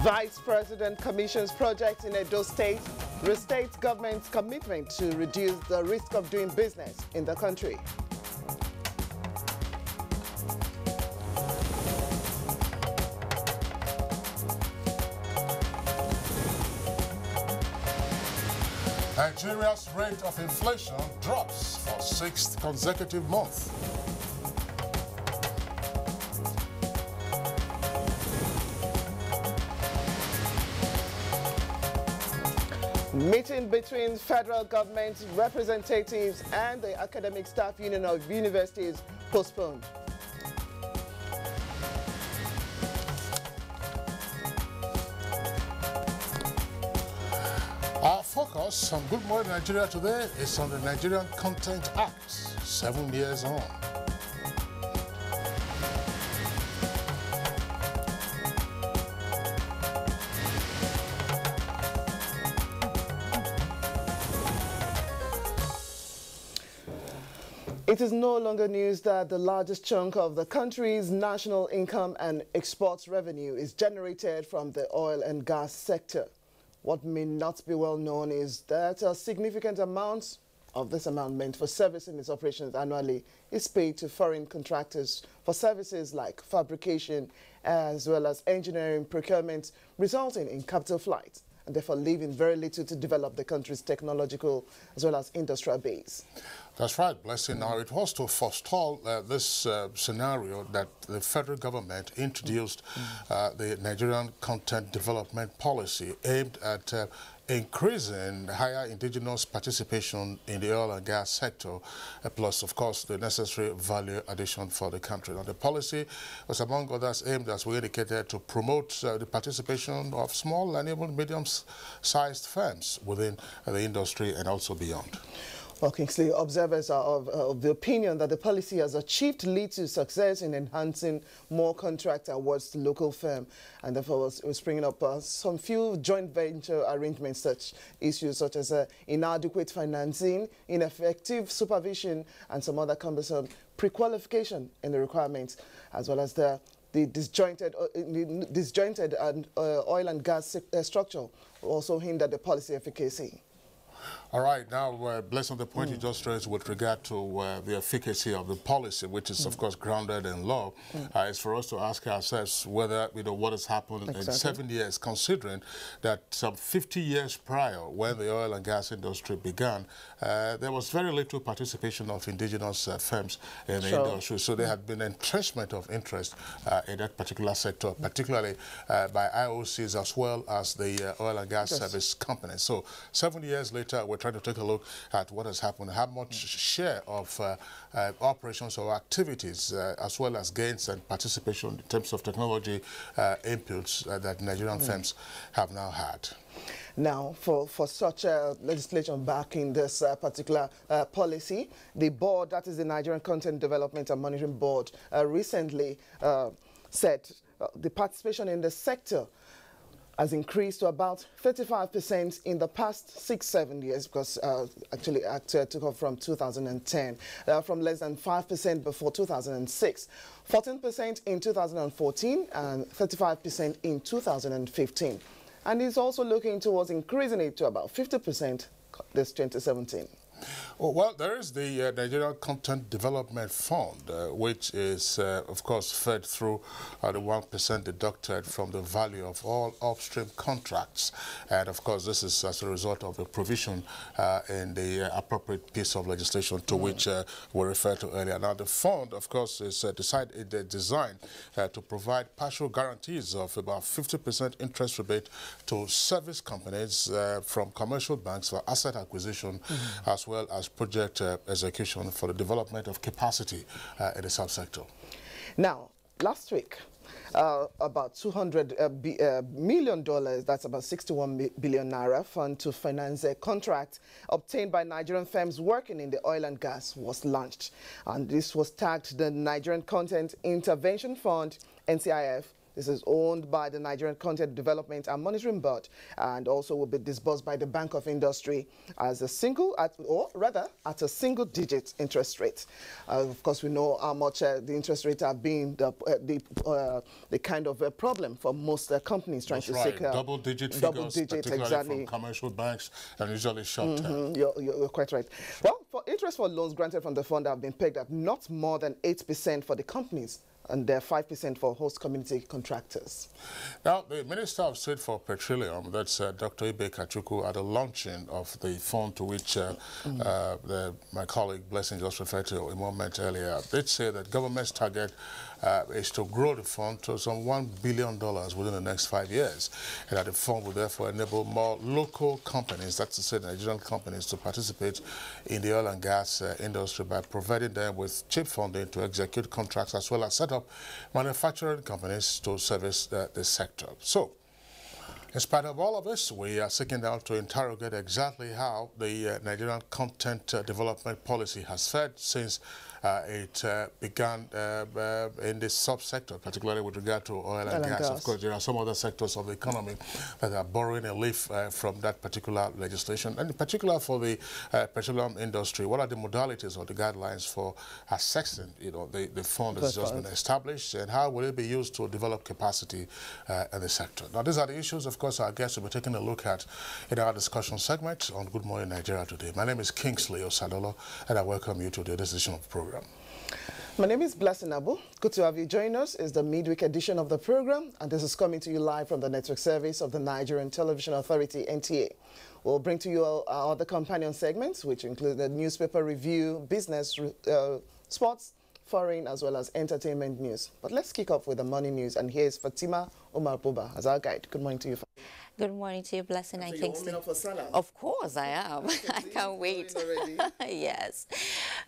Vice President commissions project in Edo State, restates government's commitment to reduce the risk of doing business in the country. Nigeria's rate of inflation drops for 6th consecutive month. Meeting between federal government representatives and the Academic Staff Union of Universities postponed. Our focus on Good Morning Nigeria today is on the Nigerian Content Act, 7 years on. It is no longer news that the largest chunk of the country's national income and exports revenue is generated from the oil and gas sector. What may not be well known is that a significant amount of this amount meant for servicing its operations annually is paid to foreign contractors for services like fabrication as well as engineering procurement, resulting in capital flight and therefore leaving very little to develop the country's technological as well as industrial base. That's right, Blessing. Now, it was to forestall this scenario that the federal government introduced the Nigerian Content Development Policy aimed at increasing higher indigenous participation in the oil and gas sector, plus, of course, the necessary value addition for the country. Now, the policy was, among others, aimed, as we indicated, to promote the participation of small and even medium-sized firms within the industry and also beyond. Well, Kingsley, observers are of the opinion that the policy has achieved little success in enhancing more contract awards to local firms, and therefore was bringing up some few joint venture arrangements, such issues such as inadequate financing, ineffective supervision, and some other cumbersome pre-qualification in the requirements, as well as the disjointed oil and gas structure also hindered the policy efficacy. All right, now, bless on the point you just raised with regard to the efficacy of the policy, which is, of course, grounded in law, is for us to ask ourselves whether, what has happened in 7 years, considering that some 50 years prior, when the oil and gas industry began, there was very little participation of indigenous firms in the industry. So there had been entrenchment of interest in that particular sector, particularly by IOCs as well as the oil and gas service companies. So 7 years later, we're trying to take a look at what has happened, how much share of operations or activities, as well as gains and participation in terms of technology inputs that Nigerian firms have now had. Now, for such legislation backing this particular policy, the board, that is the Nigerian Content Development and Monitoring Board, recently said the participation in the sector has increased to about 35% in the past 6-7 years, because actually ACTA took off from 2010, from less than 5% before 2006, 14% in 2014, and 35% in 2015. And he's also looking towards increasing it to about 50% this 2017. Well, there is the Nigerian Content Development Fund, which is, of course, fed through the 1% deducted from the value of all upstream contracts. And, of course, this is as a result of the provision in the appropriate piece of legislation to which we referred to earlier. Now, the fund, of course, is designed to provide partial guarantees of about 50% interest rebate to service companies from commercial banks for asset acquisition, as well as project execution for the development of capacity in the subsector. Now, last week, about $200 million, that's about 61 billion naira, fund to finance a contract obtained by Nigerian firms working in the oil and gas was launched. And this was tagged the Nigerian Content Intervention Fund, NCIF, This is owned by the Nigerian Content Development and Monitoring Board, and also will be disbursed by the Bank of Industry as a at a single-digit interest rate. Of course, we know how much the interest rates have been the kind of problem for most companies trying to seek double-digit figures, particularly from commercial banks, and usually short-term. You're quite right. Well, for interest for loans granted from the fund have been pegged at not more than 8% for the companies, and they're 5% for host community contractors. Now, the Minister of State for Petroleum, that's Dr. Ibe Kachukwu, at the launching of the fund to which my colleague Blessing just referred to a moment earlier, did say that government's target is to grow the fund to some $1 billion within the next 5 years, and that the fund will therefore enable more local companies, that's to say Nigerian companies, to participate in the oil and gas industry by providing them with cheap funding to execute contracts as well as set up manufacturing companies to service the sector. So, in spite of all of this, we are seeking out to interrogate exactly how the Nigerian content development policy has fared since it began in this subsector, particularly with regard to oil and gas. Of course, there are some other sectors of the economy that are borrowing a leaf from that particular legislation, and in particular for the petroleum industry. What are the modalities or the guidelines for assessing, the fund that's just been established, and how will it be used to develop capacity in the sector? Now, these are the issues, of course, our guests will be taking a look at in our discussion segment on Good Morning Nigeria today. My name is Kingsley Osadolo, and I welcome you to this edition of the program. My name is Blessing Abu. Good to have you join us. It's the midweek edition of the program, and this is coming to you live from the network service of the Nigerian Television Authority, NTA. We'll bring to you our other companion segments, which include the newspaper review, business, sports, foreign, as well as entertainment news. But let's kick off with the morning news, and here's Fatima Omar Buba as our guide. Good morning to you. Good morning to you, Blessing and Kingsley. For Salah? Of course I am. I can't wait. Yes.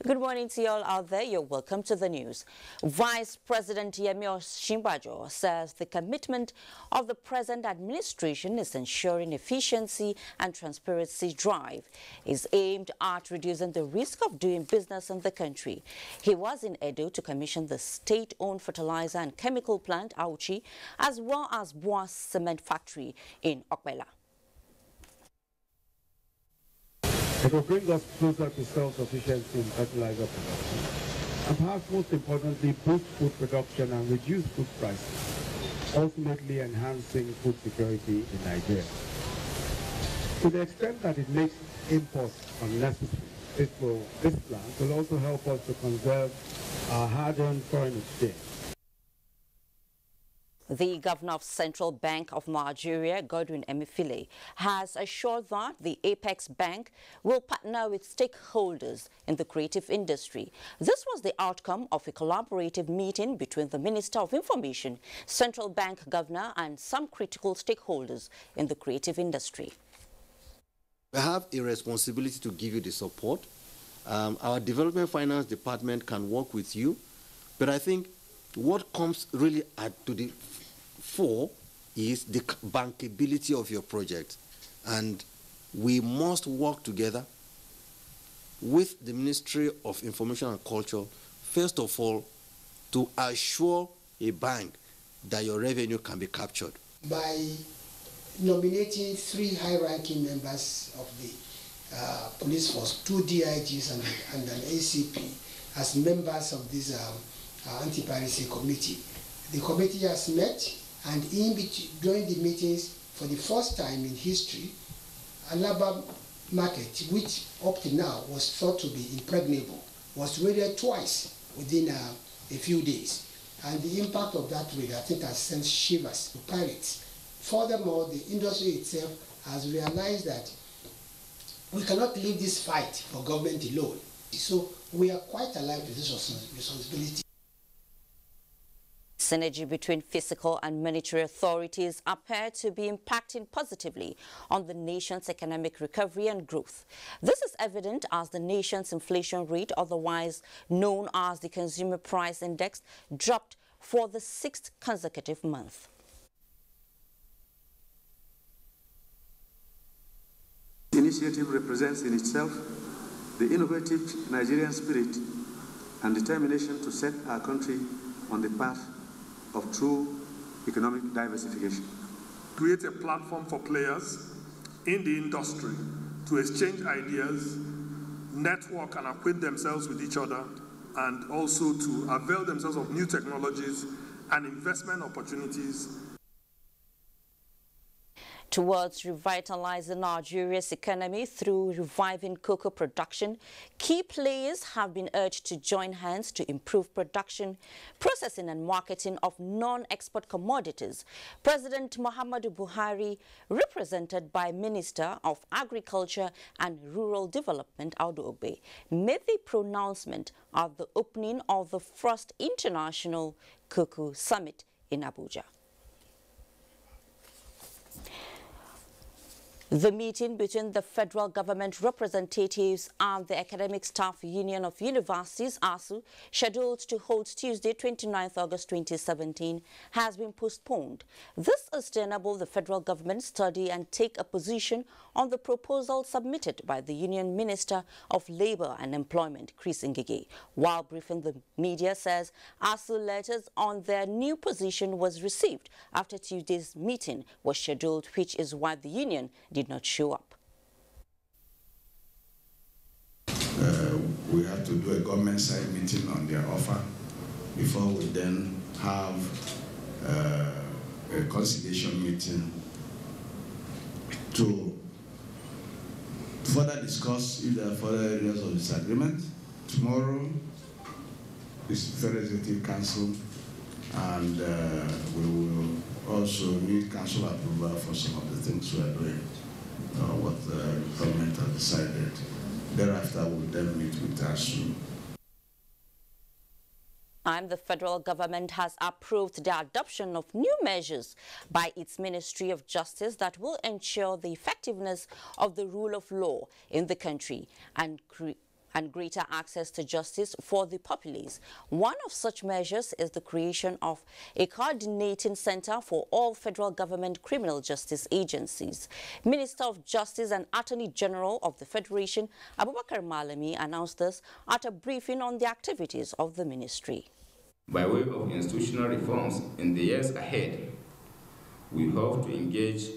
Good morning to you all out there. You're welcome to the news. Vice President Yemi Osinbajo says the commitment of the present administration is ensuring efficiency and transparency drive is aimed at reducing the risk of doing business in the country. He was in Edo to commission the state-owned fertilizer and chemical plant, ASUU, as well as Bois Cement Factory in Okbela. It will bring us closer to self-sufficiency in fertilizer production, and perhaps most importantly, boost food production and reduce food prices, ultimately enhancing food security in Nigeria. To the extent that it makes imports unnecessary, this plan will also help us to conserve our hard-earned foreign exchange. The governor of Central Bank of Nigeria, Godwin Emefiele, has assured that the Apex Bank will partner with stakeholders in the creative industry. This was the outcome of a collaborative meeting between the Minister of Information, Central Bank Governor, and some critical stakeholders in the creative industry. We have a responsibility to give you the support. Our Development Finance Department can work with you, but I think what comes really to the fore is the bankability of your project. And we must work together with the Ministry of Information and Culture, first of all, to assure a bank that your revenue can be captured. By nominating 3 high-ranking members of the police force, 2 DIGs and an ACP, as members of this anti-piracy committee. The committee has met, and during the meetings, for the first time in history, Alaba market, which up to now was thought to be impregnable, was raided twice within a few days. And the impact of that raid, I think, has sent shivers to pirates. Furthermore, the industry itself has realized that we cannot leave this fight for government alone. So we are quite alive to this responsibility. Synergy between fiscal and monetary authorities appear to be impacting positively on the nation's economic recovery and growth. This is evident as the nation's inflation rate, otherwise known as the Consumer Price Index, dropped for the 6th consecutive month. The initiative represents in itself the innovative Nigerian spirit and determination to set our country on the path of true economic diversification. Create a platform for players in the industry to exchange ideas, network and acquaint themselves with each other, and also to avail themselves of new technologies and investment opportunities. Towards revitalizing Nigeria's economy through reviving cocoa production, key players have been urged to join hands to improve production, processing and marketing of non-export commodities. President Muhammadu Buhari, represented by Minister of Agriculture and Rural Development Audu Obe, made the pronouncement at the opening of the first International Cocoa Summit in Abuja. The meeting between the federal government representatives and the Academic Staff Union of Universities, ASUU, scheduled to hold Tuesday, 29 August 2017, has been postponed. This is to enable the federal government study and take a position on the proposal submitted by the Union Minister of Labour and Employment, Chris Ngige. While briefing the media, says ASUU letters on their new position was received after Tuesday's meeting was scheduled, which is why the union did not show up. We have to do a government side meeting on their offer before we then have a conciliation meeting to further discuss if there are further areas of disagreement. Tomorrow is Federal Executive Council, and we will also need council approval for some of the things we are doing. What the government has decided. Thereafter, we'll then meet with ASUU. And the federal government has approved the adoption of new measures by its Ministry of Justice that will ensure the effectiveness of the rule of law in the country and greater access to justice for the populace. One of such measures is the creation of a coordinating center for all federal government criminal justice agencies. Minister of Justice and Attorney General of the Federation, Abubakar Malami, announced this at a briefing on the activities of the ministry. By way of institutional reforms in the years ahead, we hope to engage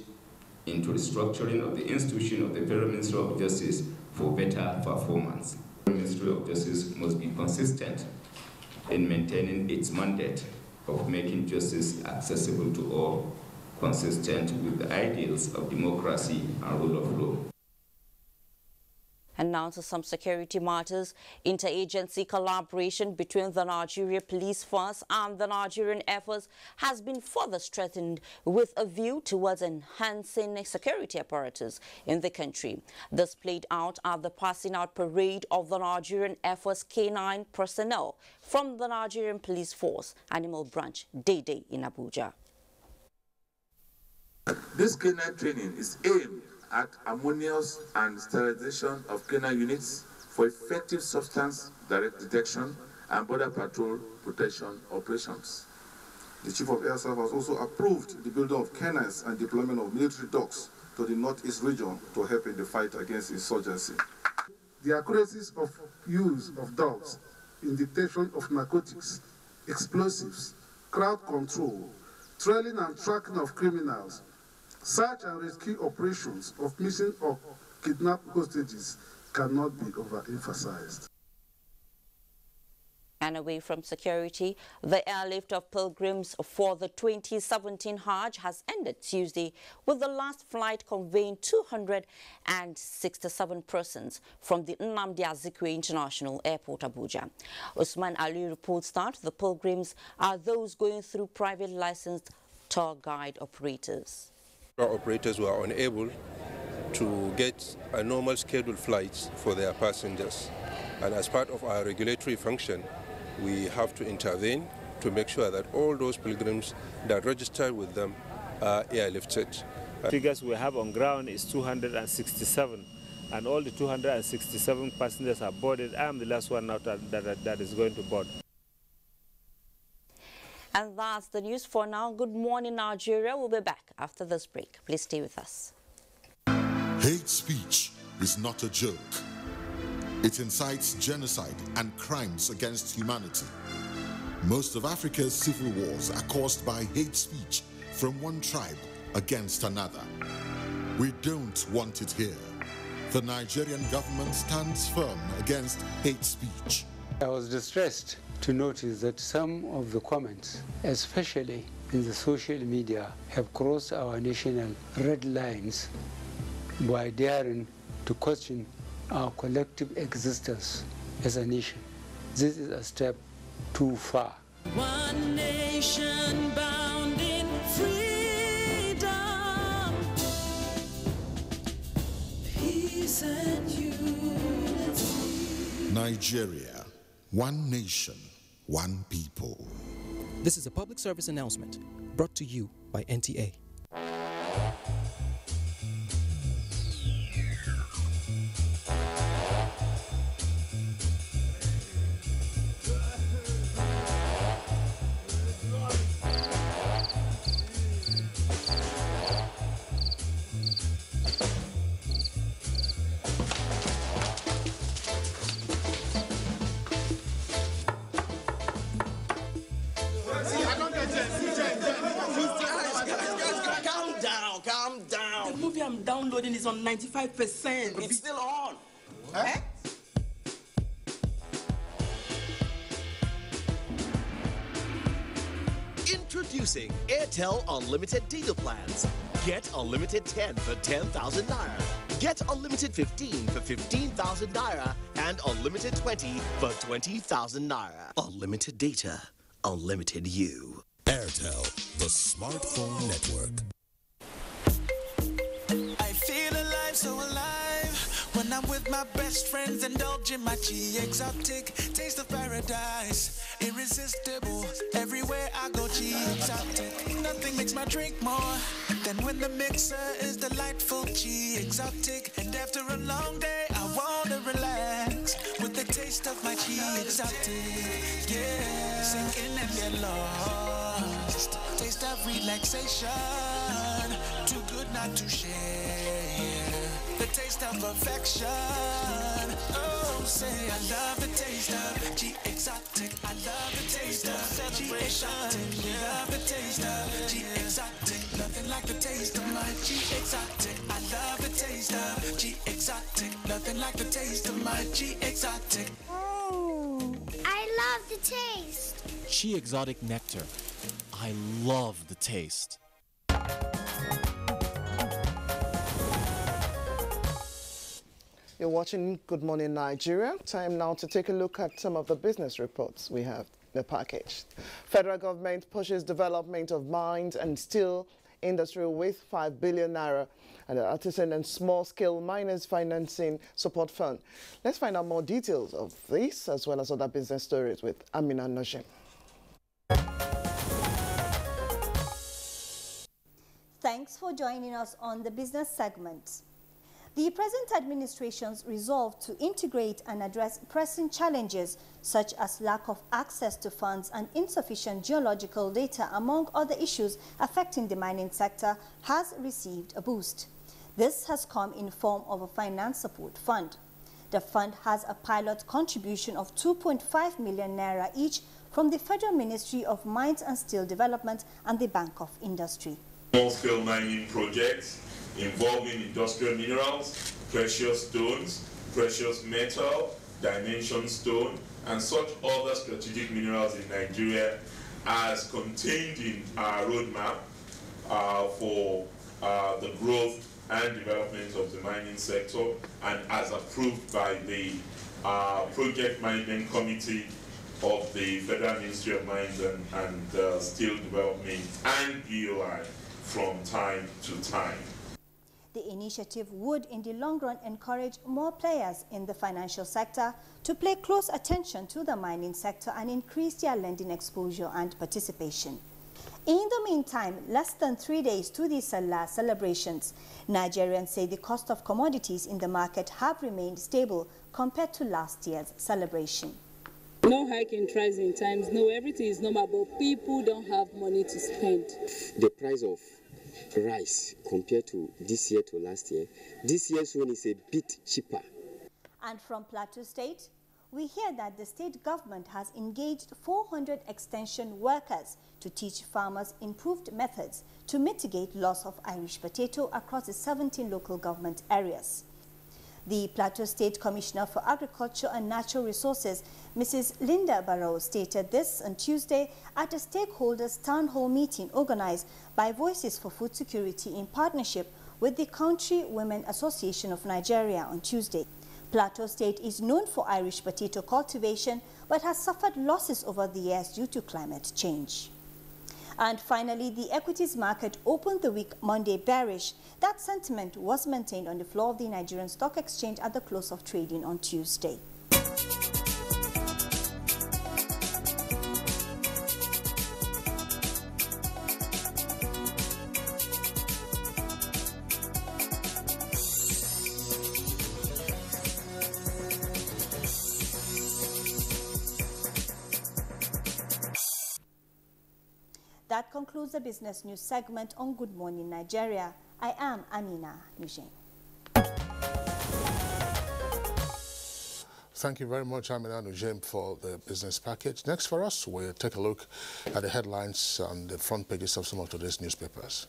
into restructuring of the institution of the Federal Ministry of Justice for better performance. The Ministry of Justice must be consistent in maintaining its mandate of making justice accessible to all, consistent with the ideals of democracy and rule of law. And now to some security matters. Interagency collaboration between the Nigerian Police Force and the Nigerian Air Force has been further strengthened with a view towards enhancing security apparatus in the country. This played out at the passing out parade of the Nigerian Air Force K9 personnel from the Nigerian Police Force Animal Branch Day in Abuja. This K9 training is aimed at harmonious and sterilization of canine units for effective substance direct detection and border patrol protection operations. The Chief of Air Staff has also approved the building of canines and deployment of military dogs to the northeast region to help in the fight against insurgency. The accuracies of use of dogs in detection of narcotics, explosives, crowd control, trailing and tracking of criminals, search and rescue operations of missing or kidnapped hostages cannot be overemphasized. And away from security, the airlift of pilgrims for the 2017 Hajj has ended Tuesday with the last flight conveying 267 persons from the Nnamdi Azikiwe International Airport, Abuja. Usman Ali reports that the pilgrims are those going through private licensed tour guide operators. Our operators were unable to get a normal scheduled flights for their passengers. And as part of our regulatory function, we have to intervene to make sure that all those pilgrims that registered with them are airlifted. Figures we have on ground is 267, and all the 267 passengers are boarded. I am the last one out that is going to board. And that's the news for now. Good morning, Nigeria. We'll be back after this break. Please stay with us. Hate speech is not a joke. It incites genocide and crimes against humanity. Most of Africa's civil wars are caused by hate speech from one tribe against another. We don't want it here. The Nigerian government stands firm against hate speech. I was distressed to notice that some of the comments, especially in the social media, have crossed our national red lines by daring to question our collective existence as a nation. This is a step too far. One nation bound in freedom, peace and unity. Nigeria, one nation, one people. This is a public service announcement brought to you by NTA. I'm downloading is on 95%. It's still on. Eh? Introducing Airtel Unlimited Data Plans. Get Unlimited 10 for 10,000 Naira. Get Unlimited 15 for 15,000 Naira. And Unlimited 20 for 20,000 Naira. Unlimited data. Unlimited you. Airtel, the smartphone network. So alive when I'm with my best friends, indulging my G exotic taste of paradise, irresistible. Everywhere I go, G exotic. Nothing makes my drink more than when the mixer is delightful. G exotic, and after a long day, I wanna relax with the taste of my G exotic. Yeah, sink in and get lost. Taste of relaxation, too good not to share. The taste of affection. Oh, say I love the taste of G exotic. I love the taste of G exotic. Love the taste of G exotic. Nothing like the taste of my G exotic. I love the taste of G exotic. Nothing like the taste of my G exotic. Oh, I love the taste. G exotic nectar. I love the taste. You're watching Good Morning Nigeria. Time now to take a look at some of the business reports we have in the package. Federal government pushes development of mines and steel industry with 5 billion naira and the Artisan and Small-Scale Miners Financing Support Fund. Let's find out more details of this as well as other business stories with Amina Najim. Thanks for joining us on the business segment. The present administration's resolve to integrate and address pressing challenges such as lack of access to funds and insufficient geological data, among other issues affecting the mining sector, has received a boost. This has come in form of a finance support fund. The fund has a pilot contribution of 2.5 million naira each from the Federal Ministry of Mines and Steel Development and the Bank of Industry. Small-scale mining projects involving industrial minerals, precious stones, precious metal, dimension stone, and such other strategic minerals in Nigeria as contained in our roadmap for the growth and development of the mining sector, and as approved by the Project Management Committee of the Federal Ministry of Mines and Steel Development and BOI from time to time. The initiative would, in the long run, encourage more players in the financial sector to pay close attention to the mining sector and increase their lending exposure and participation. In the meantime, less than 3 days to the Salah celebrations, Nigerians say the cost of commodities in the market have remained stable compared to last year's celebration. No hike in rising times, no, everything is normal, but people don't have money to spend. The price of rice compared to this year to last year, this year's one is a bit cheaper. And from Plateau State, we hear that the state government has engaged 400 extension workers to teach farmers improved methods to mitigate loss of Irish potato across the 17 local government areas. The Plateau State Commissioner for Agriculture and Natural Resources, Mrs. Linda Barrow, stated this on Tuesday at a stakeholders town hall meeting organized by Voices for Food Security in partnership with the Country Women Association of Nigeria on Tuesday. Plateau State is known for Irish potato cultivation but has suffered losses over the years due to climate change. And finally, the equities market opened the week Monday bearish. That sentiment was maintained on the floor of the Nigerian Stock Exchange at the close of trading on Tuesday. That concludes the business news segment on Good Morning Nigeria. I am Amina Nujin. Thank you very much, Amina Nujim, for the business package. Next for us, we'll take a look at the headlines on the front pages of some of today's newspapers.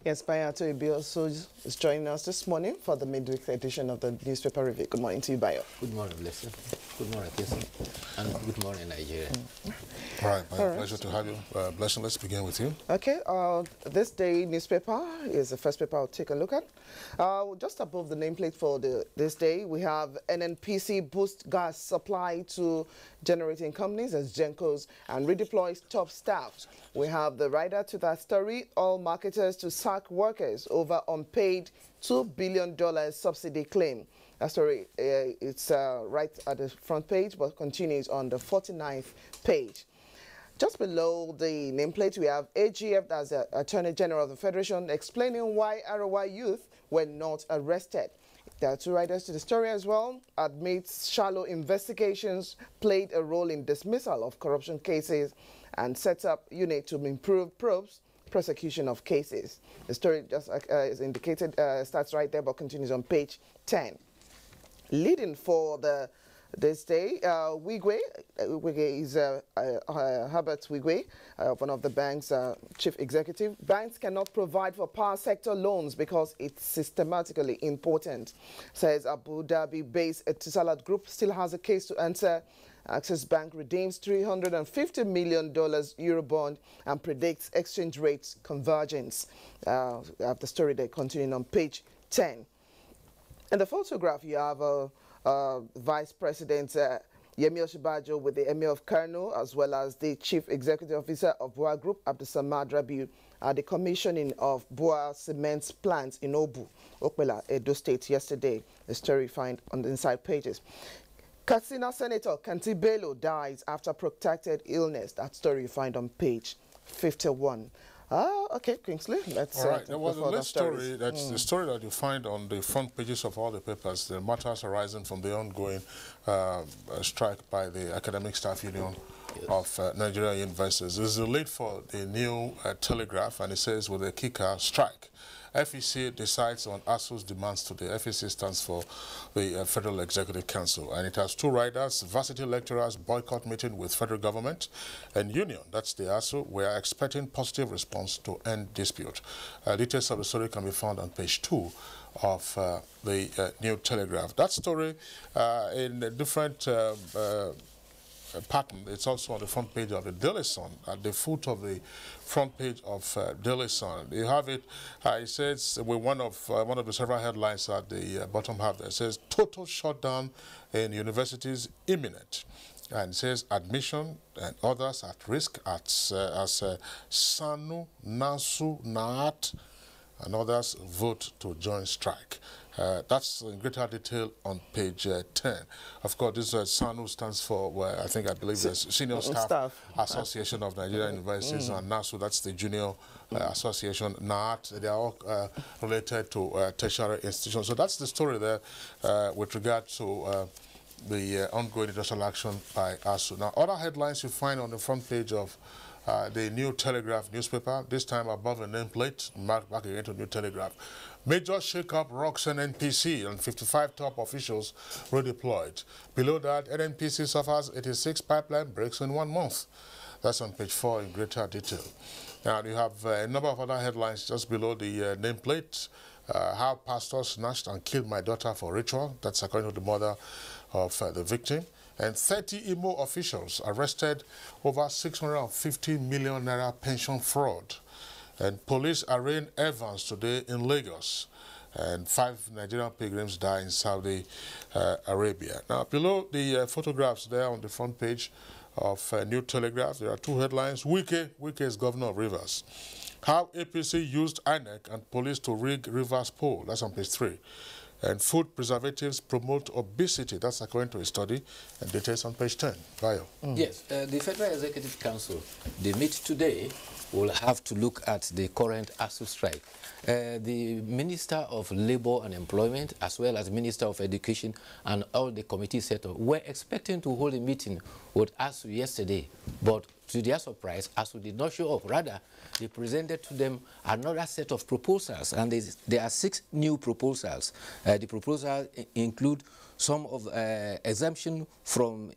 Yes, Bayo also is joining us this morning for the midweek edition of the newspaper review. Good morning to you, Bayo. Good morning, Blessing. Good morning, Jason. And good morning, Nigeria. All right, my pleasure to have you. Blessing, let's begin with you. Okay, this day newspaper is the first paper I'll take a look at. Just above the nameplate for this day, we have NNPC boost gas supply to generating companies as Gencos and redeploys top staff. We have the rider to that story, all marketers to sack workers over unpaid $2 billion subsidy claim. That story, it's right at the front page, but continues on the 49th page. Just below the nameplate, we have AGF, that's the Attorney General of the Federation, explaining why ROI youth were not arrested. There are two writers to the story as well. Admits shallow investigations played a role in dismissal of corruption cases and sets up unit to improve prosecution of cases. The story just is indicated, starts right there, but continues on page 10. Leading for this day, Wigwe is Herbert Wigwe, one of the bank's chief executive. Banks cannot provide for power sector loans because it's systematically important, says Abu Dhabi-based Etisalat Group still has a case to answer. Access Bank redeems $350 million Eurobond and predicts exchange rates convergence. I have the story there continuing on page 10. In the photograph, you have Vice President Yemi Osinbajo with the Emir of Kano, as well as the Chief Executive Officer of Bua Group, Abdusamad Rabiu, at the commissioning of Bua Cement plant in Obu, Okpela, Edo State yesterday. The story find on the inside pages. Katsina Senator Kanti Bello dies after protracted illness. That story you find on page 51. Okay, Kingsley, let's... All right, well, the next story, that's the story that you find on the front pages of all the papers, the matters arising from the ongoing strike by the Academic Staff Union of Nigerian universities. This is the lead for the new Telegraph, and it says, with a kicker strike, FEC decides on ASUU's demands today. FEC stands for the Federal Executive Council, and it has two riders: varsity lecturers boycott meeting with federal government, and union, that's the ASUU. We are expecting positive response to end dispute. Details of the story can be found on page 2 of the New Telegraph. That story in a different pattern, it's also on the front page of the Daily Sun, at the foot of the front page of Daily Sun. You have it, it says, with one of the several headlines at the bottom half there, it says, total shutdown in universities imminent. And it says, admission and others at risk as SANU, NASU, NAAT, and others vote to join strike. That's in greater detail on page 10. Of course, this SANU stands for, I believe the Senior Staff Association of Nigerian Universities, and NASU, that's the Junior Association, NAT, they are all related to tertiary institutions. So that's the story there with regard to the ongoing industrial action by ASUU. Now, other headlines you find on the front page of the New Telegraph newspaper, this time above a nameplate, marked back again to New Telegraph. Major shake-up rocks NNPC and 55 top officials redeployed. Below that, NNPC suffers 86 pipeline breaks in 1 month. That's on page 4 in greater detail. Now, you have a number of other headlines just below the nameplate. How pastor snatched and killed my daughter for ritual. That's according to the mother of the victim. And 30 IMO officials arrested over 650 million naira pension fraud. And police arraigned Evans today in Lagos. And 5 Nigerian pilgrims die in Saudi Arabia. Now, below the photographs there on the front page of New Telegraph, there are 2 headlines. Wike is governor of Rivers. How APC used INEC and police to rig Rivers poll. That's on page 3. And food preservatives promote obesity. That's according to a study. And details on page 10. Bayo. Yes, the Federal Executive Council, they meet today, will have to look at the current ASUU strike. The Minister of Labour and Employment, as well as Minister of Education and all the committees set up, were expecting to hold a meeting with ASUU yesterday, but to their surprise, ASUU did not show up. Rather, they presented to them another set of proposals, and there are 6 new proposals. The proposals include some of exemption from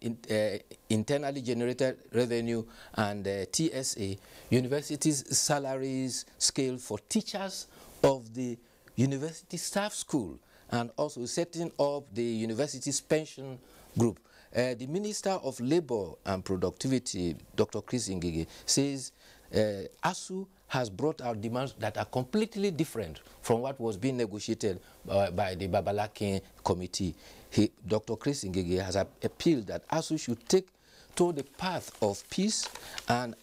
internally generated revenue and TSA, universities' salaries scale for teachers of the university staff school, and also setting up the university's pension group. The Minister of Labour and Productivity, Dr. Chris Ngige, says ASUU has brought out demands that are completely different from what was being negotiated by the Babalakin committee. Dr. Chris Ngige has appealed that ASUU should take to the path of peace and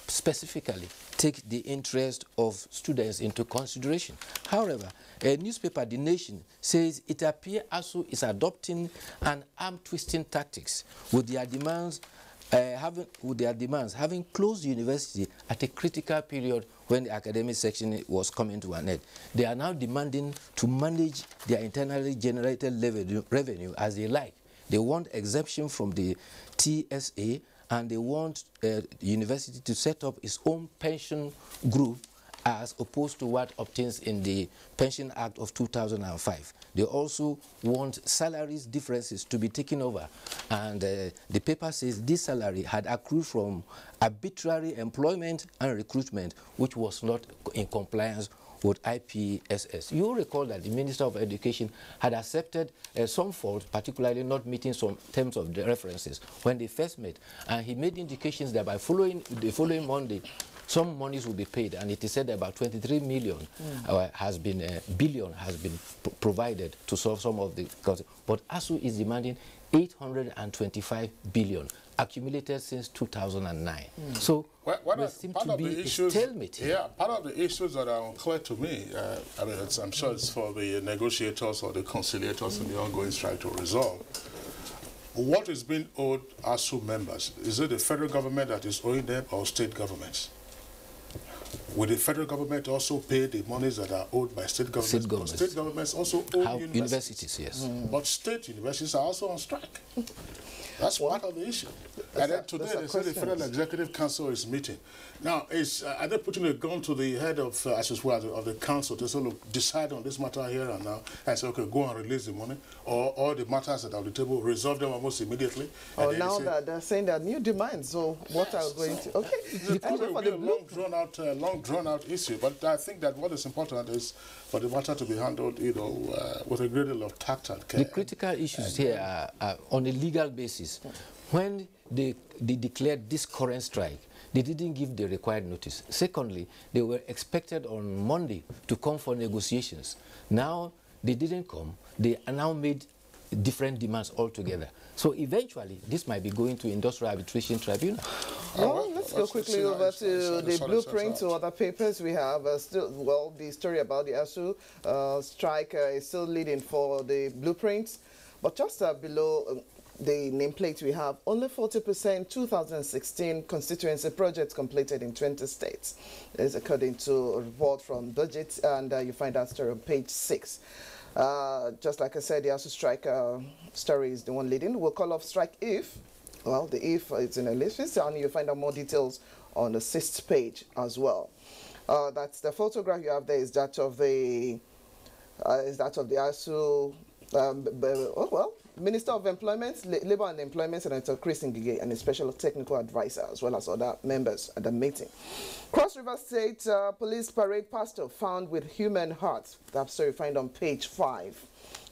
specifically take the interest of students into consideration. However, a newspaper, The Nation, says it appears ASUU is adopting an arm-twisting tactics with their demands having closed the university at a critical period when the academic section was coming to an end. They are now demanding to manage their internally generated revenue as they like. They want exemption from the TSA, and they want the university to set up its own pension group as opposed to what obtains in the Pension Act of 2005. They also want salaries differences to be taken over. And the paper says this salary had accrued from arbitrary employment and recruitment, which was not in compliance with IPSS. You recall that the Minister of Education had accepted some fault, particularly not meeting some terms of the references when they first met. And he made indications that by the following Monday, some monies will be paid, and it is said that about 23 million billion has been provided to solve some of the costs. But ASUU is demanding 825 billion accumulated since 2009. So there seems to be a stalemate here. Yeah, part of the issues that are unclear to me, I mean, I'm sure it's for the negotiators or the conciliators in the ongoing strike to resolve. What is being owed ASUU members? Is it the federal government that is owing them or state governments? Will the federal government also pay the monies that are owed by state governments? State governments, state governments also own universities. Yes. But state universities are also on strike. That's part of the issue. And then today they say the Federal Executive Council is meeting. Now, are they putting a gun to the head of, of the council to say, look, decide on this matter here and now, and say, okay, go and release the money, or all the matters that are on the table, resolve them almost immediately? Oh, now that they're saying there are new demands, so what are we going to... Okay. It will be a long drawn-out issue, but I think that what is important is for the matter to be handled, with a great deal of tact and care. The critical issues here are on a legal basis. When they declared this current strike, they didn't give the required notice. Secondly, they were expected on Monday to come for negotiations. Now, they didn't come. They are now made different demands altogether. So eventually, this might be going to Industrial Arbitration Tribunal. Well, let's go quickly over to the blueprint to other papers. We have the story about the ASUU strike is still leading for the blueprints. But just below the nameplate, we have only 40% 2016 constituency projects completed in 20 states. This is according to a report from Budget, and you find that story on page 6. Just like I said, the ASUU strike story is the one leading. We'll call off strike if. Well, the if is in a list, and you'll find out more details on the 6th page as well. That's the photograph you have there. Is that of the ASUU? Minister of Employment, Labour and Employment, Senator Chris Ngige, and a special technical advisor, as well as other members at the meeting. Cross River State Police Parade Pastor found with human heart. That story you find on page 5.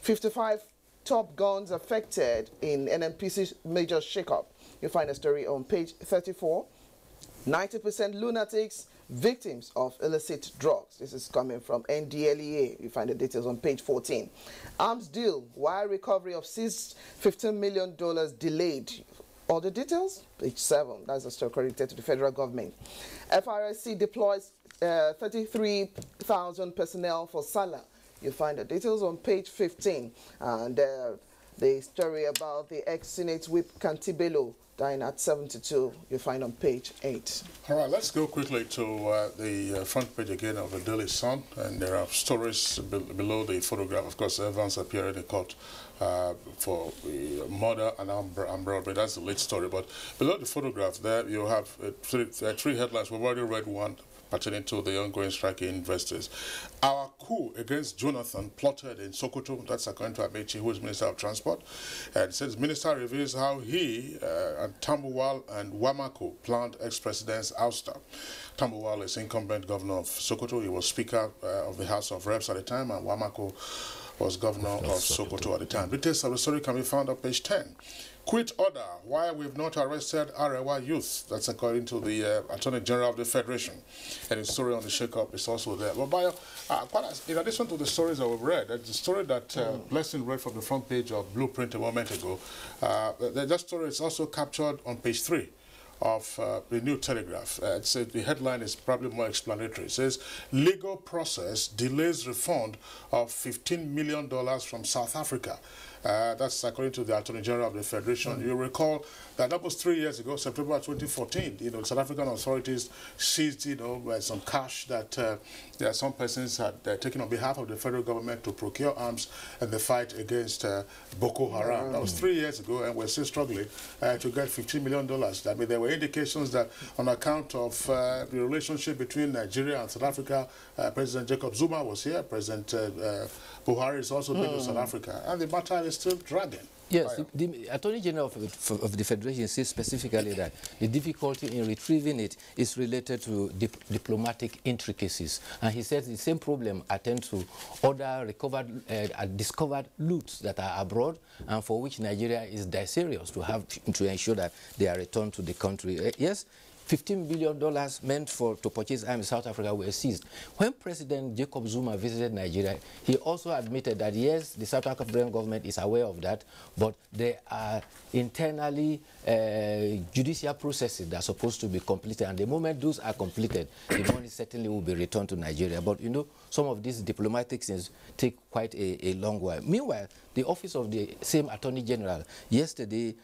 55 top guns affected in NNPC major shakeup. You find a story on page 34. 90% lunatics, victims of illicit drugs. This is coming from NDLEA. You find the details on page 14. Arms deal, why recovery of seized $15 million delayed. All the details, page 7. That's a story credited to the federal government. FRSC deploys 33,000 personnel for Salah. You find the details on page 15. And the story about the ex-Senate Whip Cantibelo dying at 72, you find on page 8. All right, let's go quickly to the front page again of the Daily Sun, and there are stories below the photograph. Of course, Evans appeared in court for murder and armed robbery. That's the late story, but below the photograph there, you have three headlines. We've already read one pertaining to the ongoing strike in investors. Our coup against Jonathan plotted in Sokoto. That's according to Amechi, who is Minister of Transport. And it says, Minister reveals how he and Tambuwal and Wamako planned ex-president's ouster. Tambuwal is incumbent governor of Sokoto. He was Speaker of the House of Reps at the time, and Wamako was governor of Sokoto at the time. Details of the story can be found on page 10. Quit order, why we've not arrested Arewa youth. That's according to the Attorney General of the Federation. And the story on the shake-up is also there. But in addition to the stories that we've read, the story that Blessing read from the front page of Blueprint a moment ago, that story is also captured on page 3 of the New Telegraph. The headline is probably more explanatory. It says, legal process delays refund of $15 million from South Africa. That's according to the Attorney General of the Federation. You recall that was 3 years ago, September 2014. South African authorities seized, some cash that some persons had taken on behalf of the federal government to procure arms in the fight against Boko Haram. That was 3 years ago, and we're still struggling to get $15 million. I mean, there were indications that on account of the relationship between Nigeria and South Africa, President Jacob Zuma was here, President Buhari is also been to South Africa, and the matter is still dragging. Yes, the Attorney General of the Federation says specifically that the difficulty in retrieving it is related to diplomatic intricacies. And he says the same problem attends to other discovered loots that are abroad and for which Nigeria is dead serious to ensure that they are returned to the country. Yes, $15 billion meant to purchase arms in South Africa were seized. When President Jacob Zuma visited Nigeria, he also admitted that, yes, the South African government is aware of that, but there are internally judicial processes that are supposed to be completed, and the moment those are completed, the money certainly will be returned to Nigeria. But, some of these diplomatic things take quite a long while. Meanwhile, the office of the same Attorney General yesterday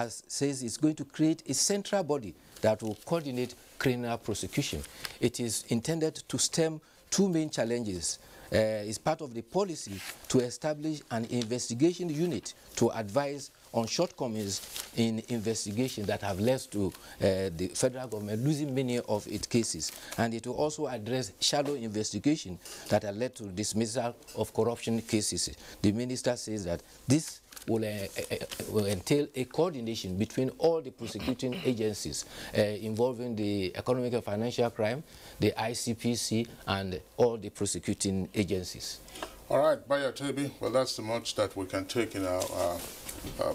says it's going to create a central body that will coordinate criminal prosecution. It is intended to stem two main challenges. It's part of the policy to establish an investigation unit to advise on shortcomings in investigation that have led to the federal government losing many of its cases. And it will also address shallow investigation that have led to dismissal of corruption cases. The minister says that this will entail a coordination between all the prosecuting agencies involving the economic and financial crime, the ICPC, and all the prosecuting agencies. All right, Bayo Tebi, well, that's the much that we can take in our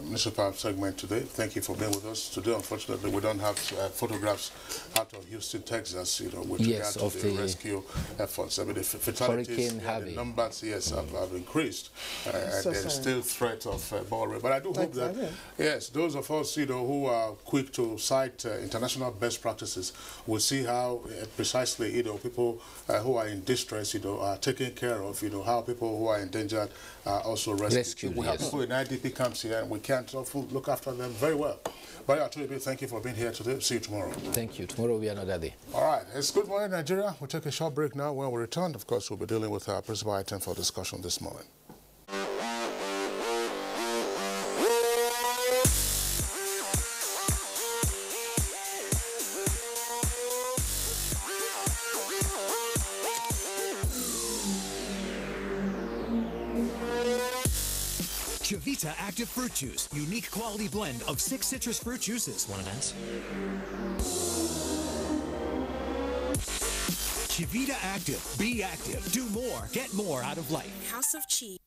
municipal segment today. Thank you for being with us today. Unfortunately, we don't have photographs out of Houston, Texas, you know, with regard to the rescue efforts. I mean, the fatalities, the numbers, yes, have increased. There's still threat of ball rate. But I do hope that, yes, those of us, you know, who are quick to cite international best practices will see how precisely, you know, people who are in distress, you know, are taken care of, you know, how people who are endangered are also rescued. We have people in IDP camps here, and we can't look after them very well. But yeah, thank you for being here today. See you tomorrow. Thank you. Tomorrow will be another day. All right. It's Good Morning Nigeria. We'll take a short break now. When we return, of course, we'll be dealing with our principal item for discussion this morning. Chivita Active Fruit Juice, unique quality blend of 6 citrus fruit juices. Want to dance? Chivita Active. Be active. Do more. Get more out of life. House of Cheese.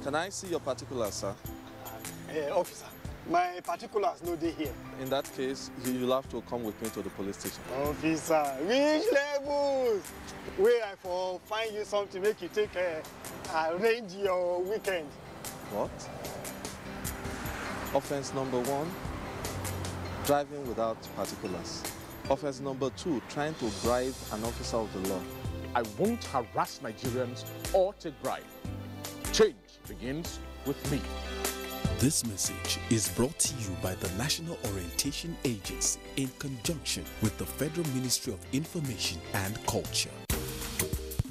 Can I see your particulars, sir? Officer, my particulars no dey here. In that case, you'll have to come with me to the police station. Officer, which levels? Where I for find you something make you take arrange your weekend. What? Offense number 1, driving without particulars. Offense number 2, trying to bribe an officer of the law. I won't harass Nigerians or take bribe. Change begins with me. This message is brought to you by the National Orientation Agency in conjunction with the Federal Ministry of Information and Culture.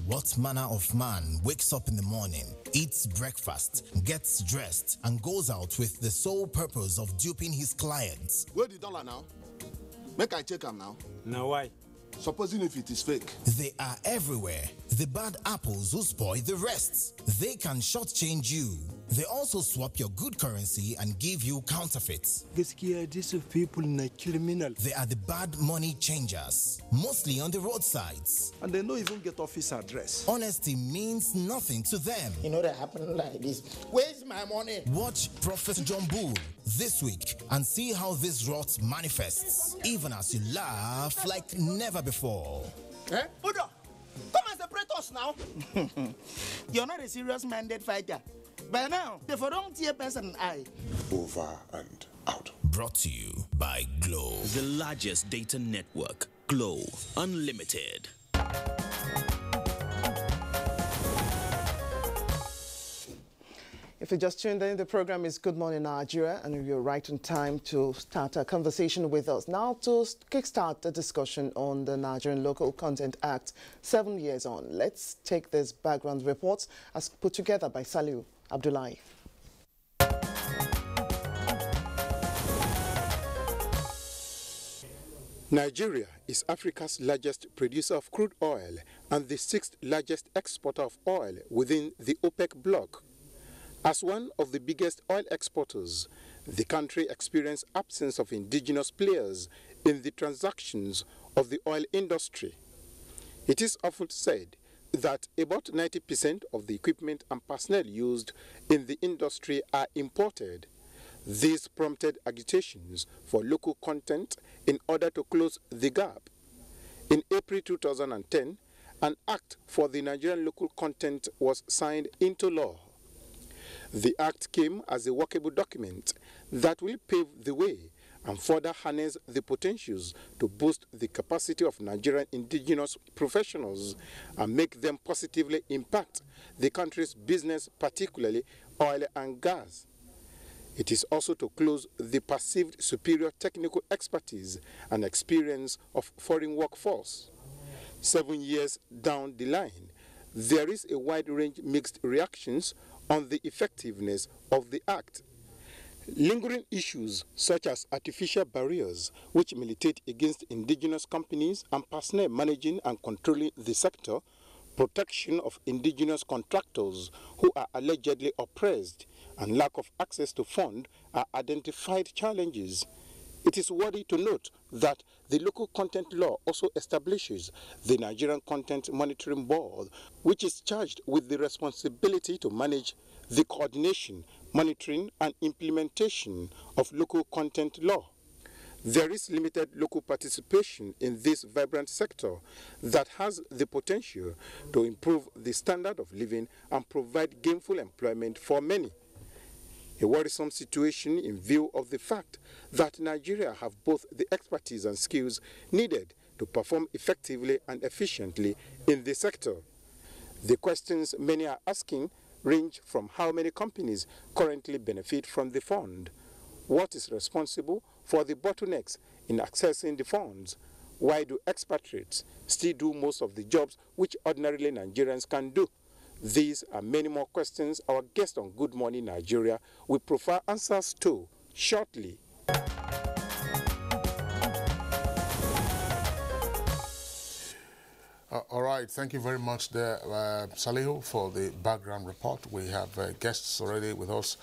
What manner of man wakes up in the morning, eats breakfast, gets dressed, and goes out with the sole purpose of duping his clients? Where the dollar now? Make I check them now. Now why? Supposing if it is fake. They are everywhere. The bad apples who spoil the rest. They can shortchange you. They also swap your good currency and give you counterfeits. These people are criminal. They are the bad money changers, mostly on the roadsides. And they don't even get office address. Honesty means nothing to them. You know that happened like this. Where's my money? Watch Prophet John Bull this week and see how this rot manifests, even as you laugh like never before. Eh? Buddha, come and separate us now. You're not a serious minded fighter. By now, if I don't see a person, over and out. Brought to you by Glow, the largest data network. Glow Unlimited. If you just tuned in, the program is Good Morning Nigeria, and you're right on time to start a conversation with us. Now, to kickstart the discussion on the Nigerian Local Content Act 7 years on, let's take this background report as put together by Saliu Abdullahi. Nigeria is Africa's largest producer of crude oil and the 6th largest exporter of oil within the OPEC bloc. As one of the biggest oil exporters, the country experienced absence of indigenous players in the transactions of the oil industry. It is often said that about 90% of the equipment and personnel used in the industry are imported. This prompted agitations for local content in order to close the gap. In April 2010, an act for the Nigerian local content was signed into law. The act came as a workable document that will pave the way and further harness the potentials to boost the capacity of Nigerian indigenous professionals and make them positively impact the country's business, particularly oil and gas. It is also to close the perceived superior technical expertise and experience of foreign workforce. 7 years down the line, there is a wide range mixed reactions on the effectiveness of the act. Lingering issues such as artificial barriers which militate against indigenous companies and personnel managing and controlling the sector, protection of indigenous contractors who are allegedly oppressed, and lack of access to funds are identified challenges. It is worthy to note that the local content law also establishes the Nigerian Content Monitoring Board, which is charged with the responsibility to manage the coordination, monitoring and implementation of local content law. There is limited local participation in this vibrant sector that has the potential to improve the standard of living and provide gainful employment for many. A worrisome situation in view of the fact that Nigeria have both the expertise and skills needed to perform effectively and efficiently in the sector. The questions many are asking range from how many companies currently benefit from the fund, what is responsible for the bottlenecks in accessing the funds, why do expatriates still do most of the jobs which ordinarily Nigerians can do. These and many more questions our guest on Good Morning Nigeria will provide answers to shortly. All right, thank you very much there, Salihu, for the background report. We have guests already with us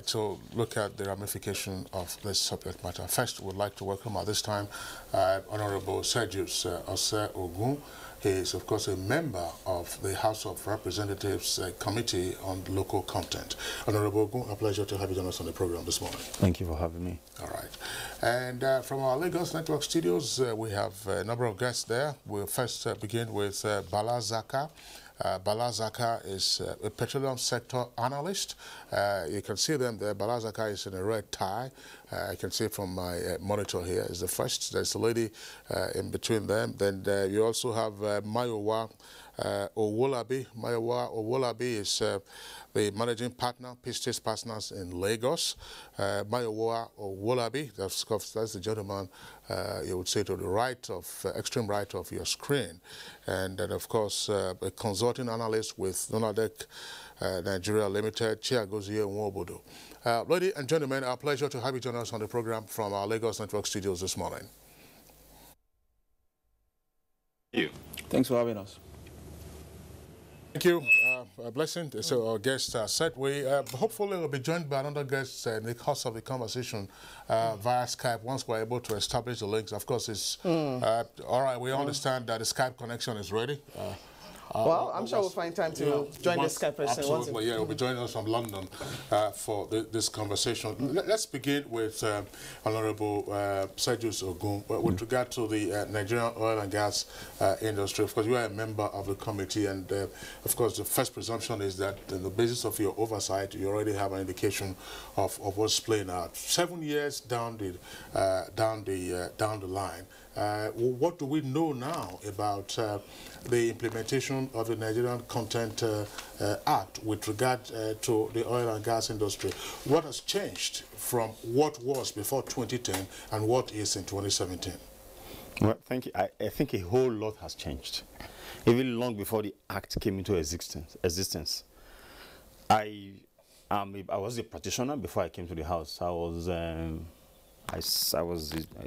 to look at the ramification of this subject matter. First, we'd like to welcome at this time Honorable Sergius Ose Ogun. He is, of course, a member of the House of Representatives Committee on Local Content. Honorable Ogun, a pleasure to have you join us on the program this morning. Thank you for having me. All right. And from our Lagos Network studios, we have a number of guests there. We'll first begin with Bala Zaka. Bala Zaka is a petroleum sector analyst. You can see them there. Bala Zaka is in a red tie. I can see from my monitor here is the first. There's a lady in between them. Then you also have Mayowa Owolabi. Mayowa Owolabi is the managing partner, Pistis Partners in Lagos. Mayowa Owolabi, that's the gentleman you would say to the right of, extreme right of your screen. And then, of course, a consulting analyst with Nonadek Nigeria Limited, Chiagozie Nwobodo. Ladies and gentlemen, our pleasure to have you join us on the program from our Lagos Network studios this morning. Thank you. Thanks for having us. Thank you. A blessing. So our guest said we hopefully will be joined by another guest in the course of the conversation via Skype once we're able to establish the links. Of course, it's all right. We understand that the Skype connection is ready. Well, I'm sure we'll find time to join the Skype person. Absolutely, yeah, he'll be joining us from London for this conversation. Let's begin with Honorable Sergius Ogun with regard to the Nigerian oil and gas industry. Of course, you are a member of the committee, and of course, the first presumption is that on the basis of your oversight, you already have an indication of what's playing out. 7 years down the line. What do we know now about the implementation of the Nigerian Content Act with regard to the oil and gas industry? What has changed from what was before 2010 and what is in 2017? Well, thank you. I think a whole lot has changed, even long before the Act came into existence. I was a practitioner before I came to the House. I was a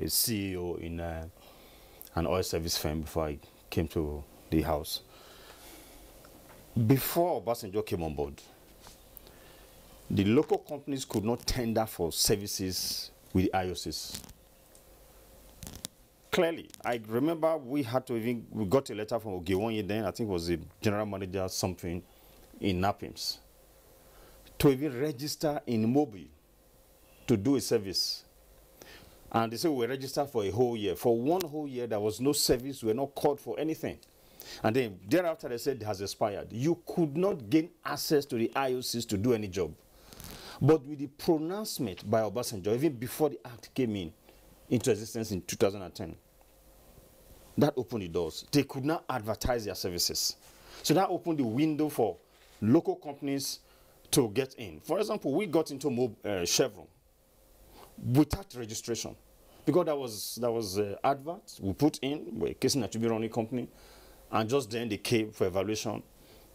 CEO in an oil service firm before I came to the House. Before Obasanjo came on board, the local companies could not tender for services with the IOCs. Clearly, I remember we got a letter from Ogewonye then, I think it was the general manager something in NAPIMS, to even register in Mobi to do a service. And they said we were registered for a whole year. For 1 whole year, there was no service. We were not called for anything. And then thereafter, they said it has expired. You could not gain access to the IOCs to do any job. But with the pronouncement by Obasanjo, even before the Act came into existence in 2010, that opened the doors. They could not advertise their services. So that opened the window for local companies to get in. For example, we got into Chevron without registration, because that was advert we put in. We're casing a running company, and just then they came for evaluation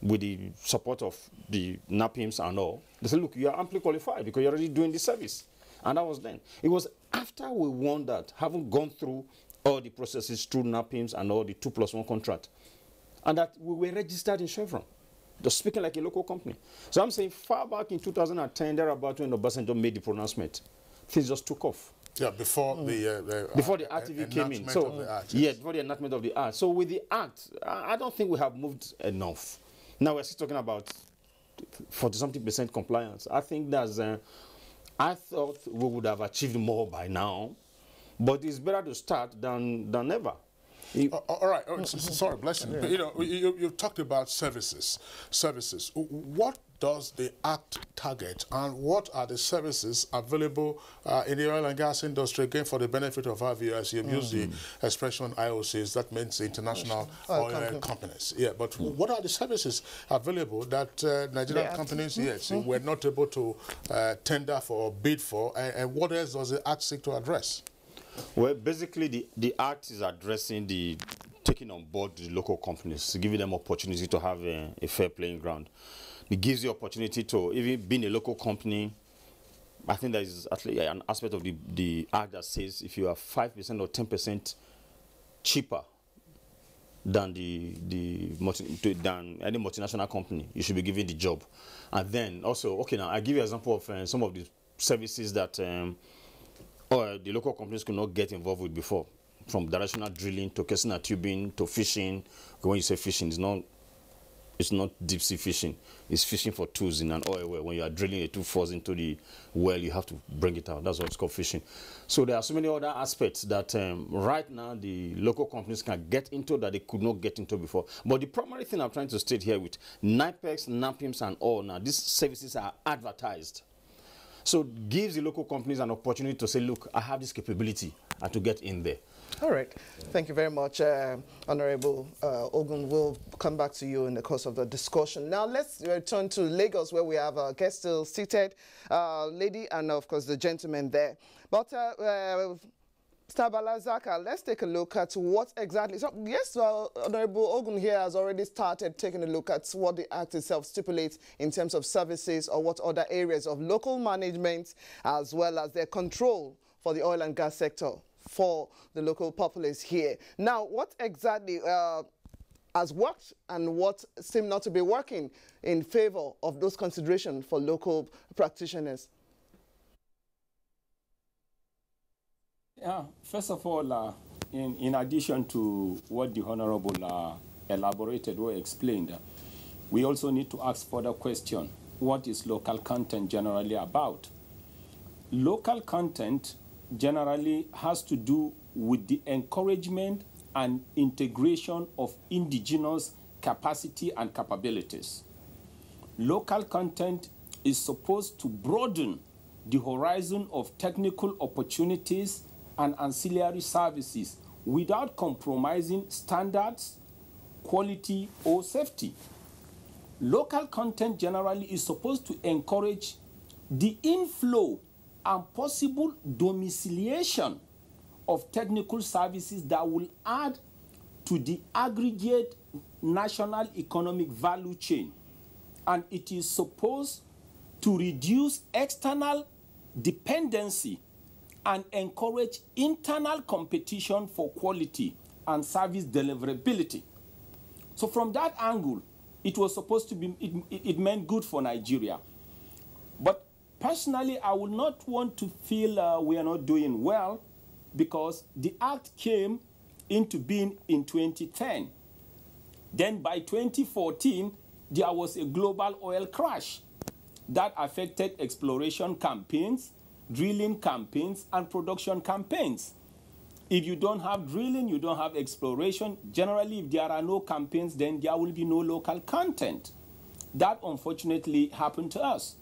with the support of the NAPIMS and all. They said, look, you are amply qualified because you're already doing the service. And that was then. It was after we won that, having gone through all the processes through NAPIMS and all the 2+1 contract, and that we were registered in Chevron, just speaking like a local company. So I'm saying far back in 2010, thereabout when Obasanjo made the pronouncement, things just took off. Yeah, before the Act even came in. So yeah, before the enactment of the Act. So with the Act, I don't think we have moved enough. Now we're still talking about 40-something% compliance. I think that's, I thought we would have achieved more by now, but it's better to start than never. All right. Oh, sorry, blessing. Yeah. You know, you've talked about services. What does the Act target, and what are the services available in the oil and gas industry, again, for the benefit of our viewers? You've used the expression IOCs, that means international oil companies. Yeah, but what are the services available that Nigerian companies, were not able to tender for or bid for, and what else does the Act seek to address? Well, basically, the Act is addressing the taking on board the local companies, giving them opportunity to have a fair playing ground. It gives you opportunity to, even being a local company, I think there is actually an aspect of the Act that says if you are 5% or 10% cheaper than than any multinational company, you should be given the job. And then also, okay, now I give you an example of some of the services that or the local companies could not get involved with before, from directional drilling to casing and tubing to fishing. When you say fishing, it's not deep sea fishing. It's fishing for tools in an oil well. When you are drilling, a tool falls into the well, you have to bring it out. That's what's called fishing. So there are so many other aspects that right now the local companies can get into that they could not get into before. But the primary thing I'm trying to state here with NIPEX, NAPIMS and all, now these services are advertised. So it gives the local companies an opportunity to say, look, I have this capability and to get in there. All right. Thank you very much, Honorable Ogun. We'll come back to you in the course of the discussion. Now, let's return to Lagos, where we have our guest still seated, lady and, of course, the gentleman there. But Stabala Zaka, let's take a look at what exactly. So, yes, Honorable Ogun here has already started taking a look at what the Act itself stipulates in terms of services or what other areas of local management as well as their control for the oil and gas sector for the local populace here. Now, what exactly has worked and what seemed not to be working in favor of those considerations for local practitioners? Yeah, first of all, in addition to what the Honorable elaborated or explained, we also need to ask further question. What is local content generally about? Local content generally has to do with the encouragement and integration of indigenous capacity and capabilities. Local content is supposed to broaden the horizon of technical opportunities and ancillary services without compromising standards, quality, or safety. Local content generally is supposed to encourage the inflow and possible domiciliation of technical services that will add to the aggregate national economic value chain. And it is supposed to reduce external dependency and encourage internal competition for quality and service deliverability. So from that angle, it was supposed to be, it meant good for Nigeria. But personally, I would not want to feel we are not doing well, because the Act came into being in 2010. Then by 2014, there was a global oil crash that affected exploration campaigns, drilling campaigns, and production campaigns. If you don't have drilling, you don't have exploration. Generally, if there are no campaigns, then there will be no local content. That unfortunately happened to us.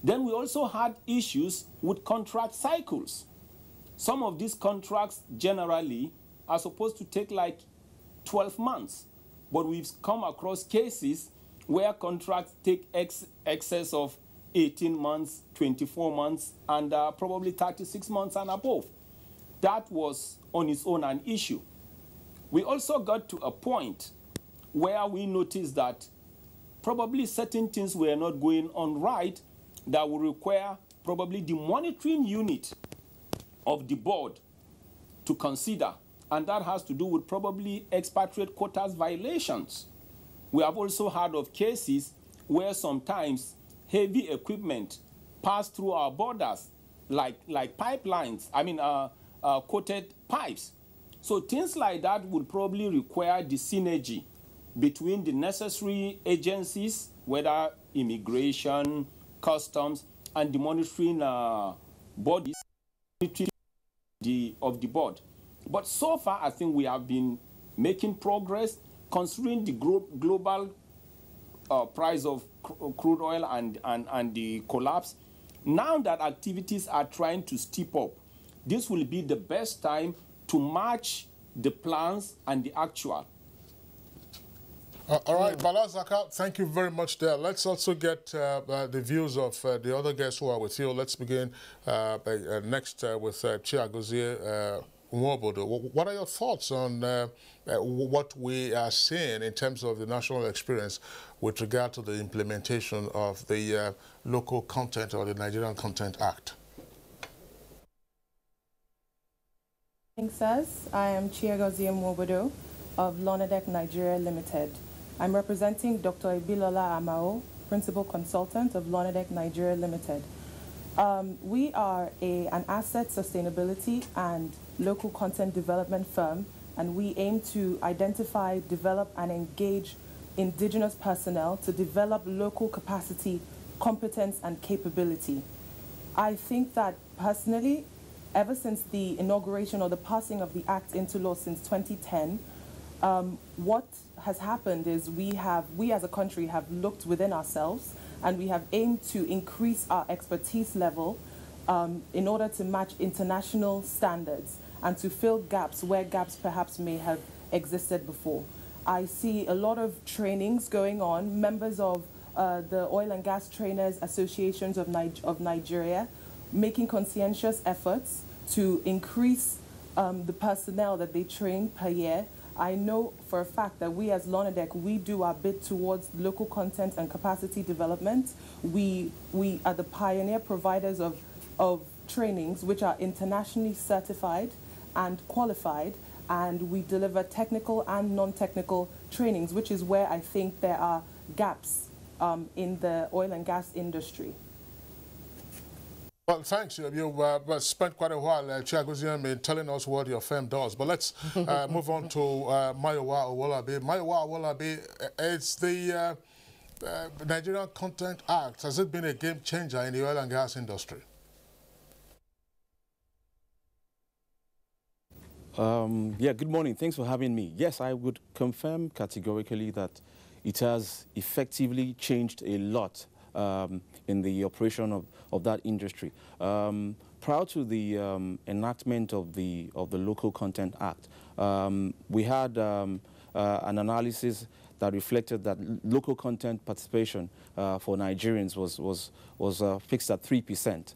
Then we also had issues with contract cycles. Some of these contracts generally are supposed to take like 12 months, but we've come across cases where contracts take excess of 18 months, 24 months, and probably 36 months and above. That was on its own an issue. We also got to a point where we noticed that probably certain things were not going on right that would require probably the monitoring unit of the board to consider, and that has to do with probably expatriate quotas violations. We have also heard of cases where sometimes heavy equipment pass through our borders, like pipelines, coated pipes. So things like that would probably require the synergy between the necessary agencies, whether immigration, customs, and the monitoring bodies of the board. But so far, I think we have been making progress considering the global price of crude oil and the collapse. Now that activities are trying to step up, this will be the best time to match the plans and the actual. All right, Bala Zaka, thank you very much there. Let's also get the views of the other guests who are with you. Let's begin next with Chiagozie Nwobodo. What are your thoughts on what we are seeing in terms of the national experience with regard to the implementation of the Local Content or the Nigerian Content Act? Says, I am Chiagozie Nwobodo of Lonadec Nigeria Limited. I'm representing Dr. Ibilola Amao, Principal Consultant of Lonadec Nigeria Limited. We are an asset sustainability and local content development firm, and we aim to identify, develop, and engage indigenous personnel to develop local capacity, competence, and capability. I think that personally, ever since the inauguration or the passing of the Act into law since 2010, what has happened is we as a country have looked within ourselves and we have aimed to increase our expertise level in order to match international standards and to fill gaps where gaps perhaps may have existed before. I see a lot of trainings going on, members of the Oil and Gas Trainers Associations of Nigeria making conscientious efforts to increase the personnel that they train per year. I know for a fact that we as Lonadec, we do our bit towards local content and capacity development. We are the pioneer providers of trainings which are internationally certified and qualified, and we deliver technical and non-technical trainings, which is where I think there are gaps in the oil and gas industry. Well, thanks. You've spent quite a while, Chiagozie, in telling us what your firm does. But let's move on to Mayowa Owolabi. Mayowa Owolabi, it's the Nigerian Content Act. Has it been a game changer in the oil and gas industry? Yeah, good morning. Thanks for having me. Yes, I would confirm categorically that it has effectively changed a lot in the operation of that industry. Prior to the enactment of the Local Content Act, we had an analysis that reflected that local content participation for Nigerians was fixed at 3%.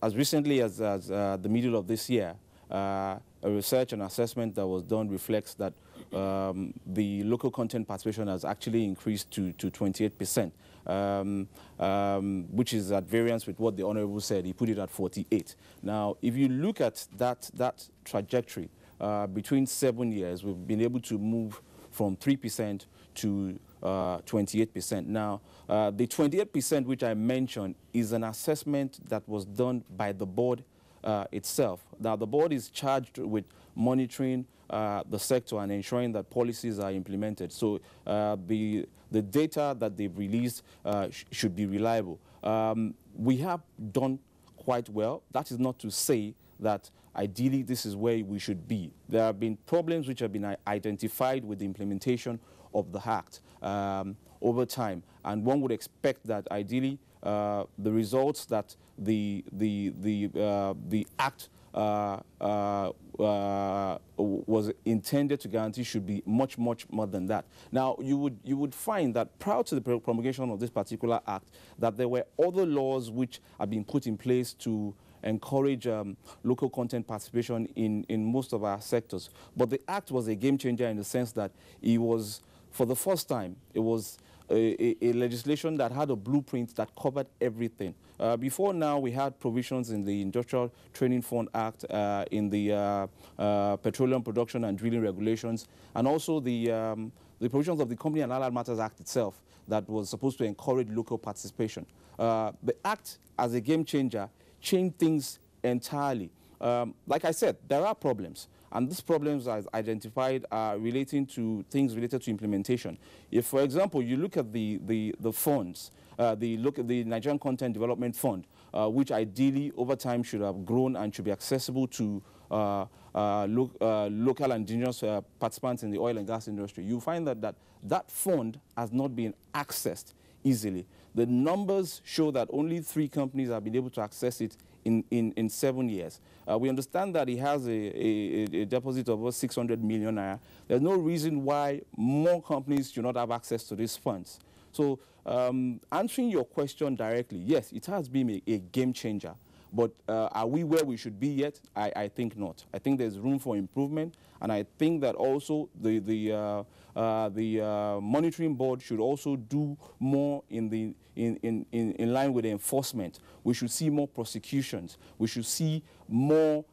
As recently as the middle of this year, a research and assessment that was done reflects that the local content participation has actually increased to 28%, which is at variance with what the Honorable said. He put it at 48. Now, if you look at that trajectory, between 7 years, we've been able to move from 3% to 28%. Now, the 28% which I mentioned is an assessment that was done by the board itself. Now, the board is charged with monitoring the sector and ensuring that policies are implemented. So the data that they've released should be reliable. We have done quite well. That is not to say that ideally this is where we should be. There have been problems which have been identified with the implementation of the Act over time, and one would expect that ideally the results that the Act was intended to guarantee should be much more than that. Now, you would find that prior to the promulgation of this particular Act, that there were other laws which have been put in place to encourage local content participation in most of our sectors. But the Act was a game changer in the sense that it was, for the first time, it was a legislation that had a blueprint that covered everything. Before now, we had provisions in the Industrial Training Fund Act, in the Petroleum Production and Drilling Regulations, and also the provisions of the Company and Allied Matters Act itself that was supposed to encourage local participation. The Act, as a game changer, changed things entirely. Like I said, there are problems. And these problems as identified are relating to things related to implementation. If, for example, you look at the funds, the Nigerian Content Development Fund, which ideally over time should have grown and should be accessible to local and indigenous participants in the oil and gas industry, you find that fund has not been accessed easily. The numbers show that only 3 companies have been able to access it in 7 years. We understand that he has a deposit of over 600 million naira. There's no reason why more companies should not have access to these funds. So answering your question directly, yes, it has been a game changer. But are we where we should be yet? I think not. I think there's room for improvement, and I think that also the monitoring board should also do more in line with the enforcement. We should see more prosecutions. We should see more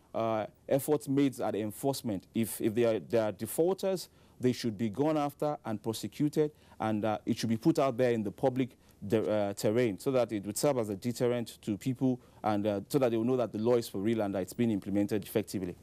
efforts made at enforcement. If there are defaulters, they should be gone after and prosecuted, and it should be put out there in the public terrain so that it would serve as a deterrent to people, and so that they will know that the law is for real and that it's being implemented effectively.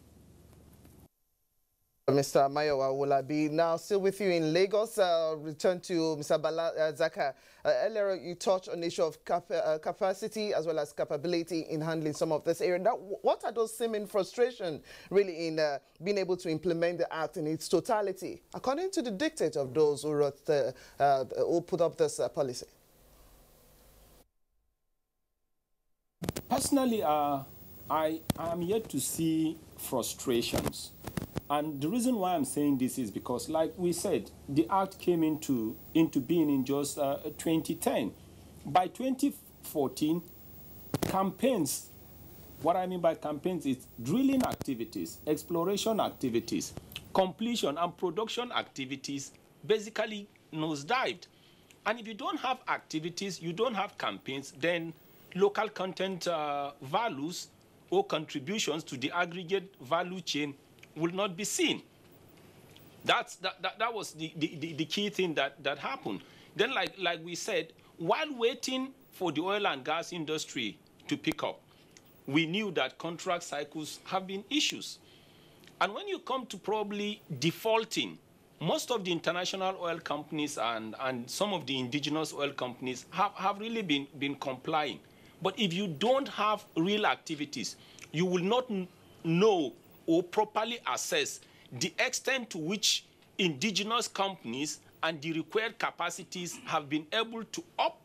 Mr. Mayowa Wolabi, now still with you in Lagos. Return to Mr. Bala Zaka. Earlier, you touched on the issue of capacity as well as capability in handling some of this area. Now, what are those seeming frustration really in being able to implement the act in its totality, according to the dictate of those who wrote who put up this policy? Personally, I am yet to see frustrations. And the reason why I'm saying this is because, like we said, the act came into being in just 2010. By 2014, campaigns, what I mean by campaigns is drilling activities, exploration activities, completion and production activities basically nosedived. And if you don't have activities, you don't have campaigns, then local content values or contributions to the aggregate value chain will not be seen. That was the key thing that happened. Then, like we said, while waiting for the oil and gas industry to pick up, we knew that contract cycles have been issues. And when you come to probably defaulting, most of the international oil companies and some of the indigenous oil companies have really been complying. But if you don't have real activities, you will not know or properly assess the extent to which indigenous companies and the required capacities have been able to up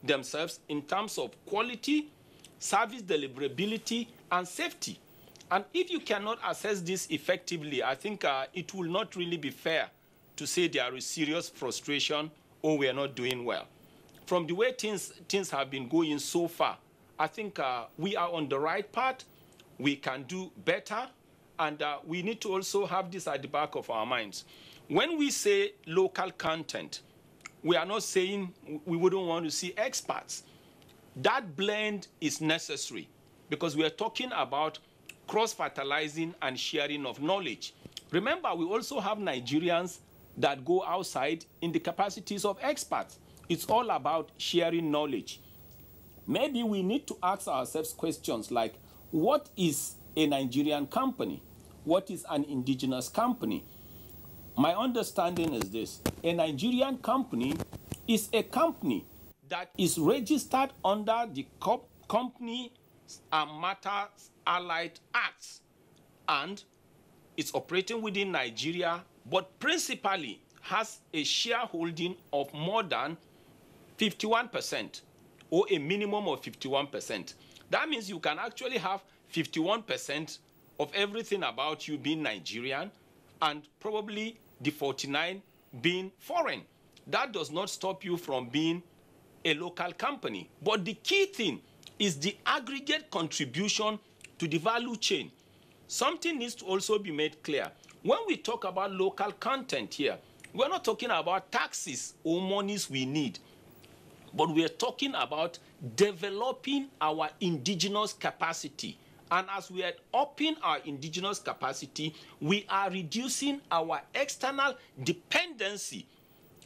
themselves in terms of quality, service deliverability, and safety. And if you cannot assess this effectively, I think it will not really be fair to say there is serious frustration or we are not doing well. From the way things have been going so far, I think we are on the right path. We can do better. And we need to also have this at the back of our minds. When we say local content, we are not saying we wouldn't want to see experts. That blend is necessary because we are talking about cross-fertilizing and sharing of knowledge. Remember, we also have Nigerians that go outside in the capacities of experts. It's all about sharing knowledge. Maybe we need to ask ourselves questions like, what is a Nigerian company? What is an indigenous company? My understanding is this. A Nigerian company is a company that is registered under the Company and Matters Allied Acts, and it's operating within Nigeria, but principally has a shareholding of more than 51% or a minimum of 51%. That means you can actually have 51% of everything about you being Nigerian and probably the 49 being foreign. That does not stop you from being a local company. But the key thing is the aggregate contribution to the value chain. Something needs to also be made clear. When we talk about local content here, we're not talking about taxes or monies we need, but we're talking about developing our indigenous capacity. And as we are upping our indigenous capacity, we are reducing our external dependency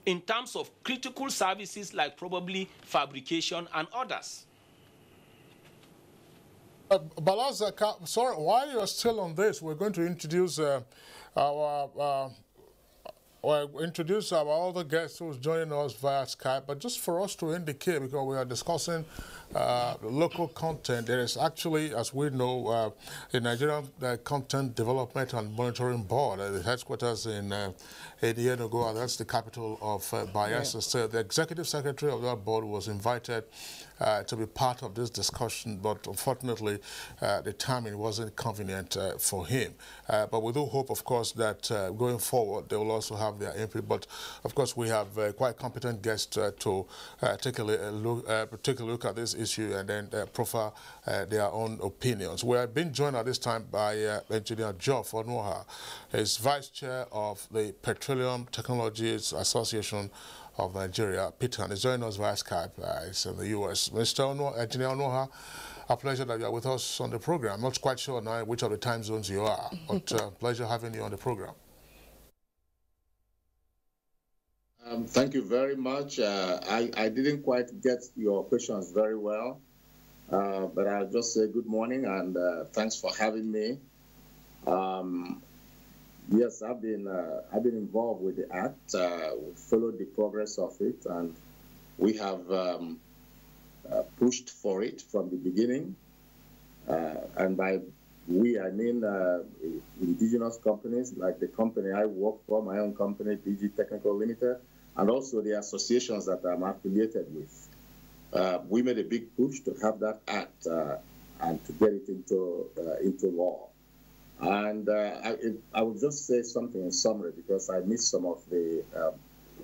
in terms of critical services like probably fabrication and others. Balaza, sorry, while you're still on this, we're going to introduce our other guests who's joining us via Skype. But just for us to indicate, because we are discussing local content, there is actually, as we know, the Nigerian Content Development and Monitoring Board, the headquarters in Enugu, and that's the capital of Bayelsa State. The executive secretary of that board was invited to be part of this discussion, but unfortunately the timing wasn't convenient for him. But we do hope, of course, that going forward they will also have their input. But of course we have quite competent guests to take a look at this issue and then proffer their own opinions. We have been joined at this time by Engineer Geoff Onuoha, is Vice Chair of the Petroleum Technologies Association of Nigeria, PTAN. Is joining us via Skype. It's in the U.S. Mr. Engineer Onuoha, a pleasure that you are with us on the program. I'm not quite sure now which of the time zones you are, but pleasure having you on the program. Thank you very much. I didn't quite get your questions very well, but I'll just say good morning and thanks for having me. Yes, I've been involved with the Act. We followed the progress of it, and we have pushed for it from the beginning. And by we, I mean indigenous companies like the company I work for, my own company, DG Technical Limited, and also the associations that I'm affiliated with. We made a big push to have that Act and to get it into law. And I would just say something in summary because I missed some of the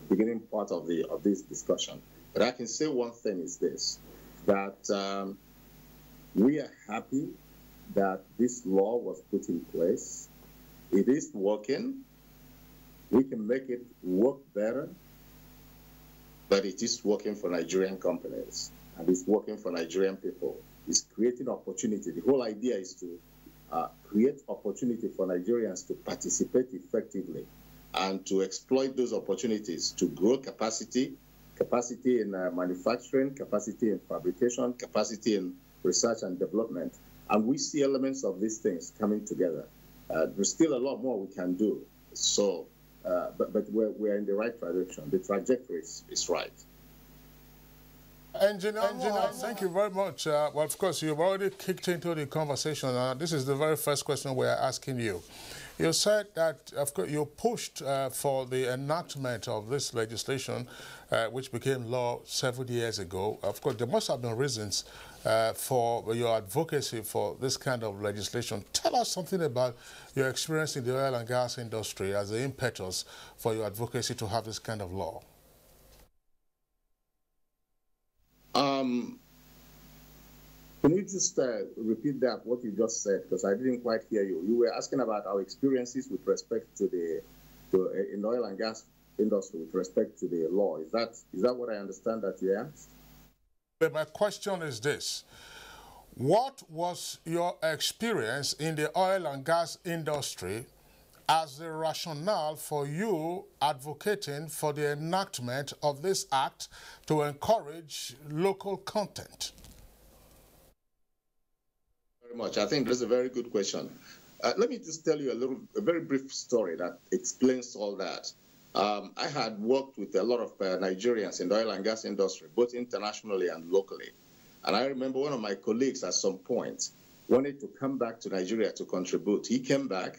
beginning part of this discussion. But I can say one thing is this, that we are happy that this law was put in place. It is working. We can make it work better, but it is working for Nigerian companies and it's working for Nigerian people. It's creating opportunity. The whole idea is to create opportunity for Nigerians to participate effectively and to exploit those opportunities to grow capacity in manufacturing, capacity in fabrication, capacity in research and development. And we see elements of these things coming together. There's still a lot more we can do. So, but we're in the right direction. The trajectory is right. Engineer, thank you very much. Well, of course, you've already kicked into the conversation. This is the very first question we are asking you. You said that, of course, you pushed for the enactment of this legislation, which became law several years ago. Of course, there must have been reasons for your advocacy for this kind of legislation. Tell us something about your experience in the oil and gas industry as the impetus for your advocacy to have this kind of law. Can you just repeat that, what you just said, because I didn't quite hear you. You were asking about our experiences with respect to in the oil and gas industry with respect to the law. Is that what I understand that you asked? My question is this. What was your experience in the oil and gas industry as the rationale for you advocating for the enactment of this act to encourage local content? Very much. I think that's a very good question. Let me just tell you a very brief story that explains all that. I had worked with a lot of Nigerians in the oil and gas industry, both internationally and locally. And I remember one of my colleagues at some point wanted to come back to Nigeria to contribute. He came back,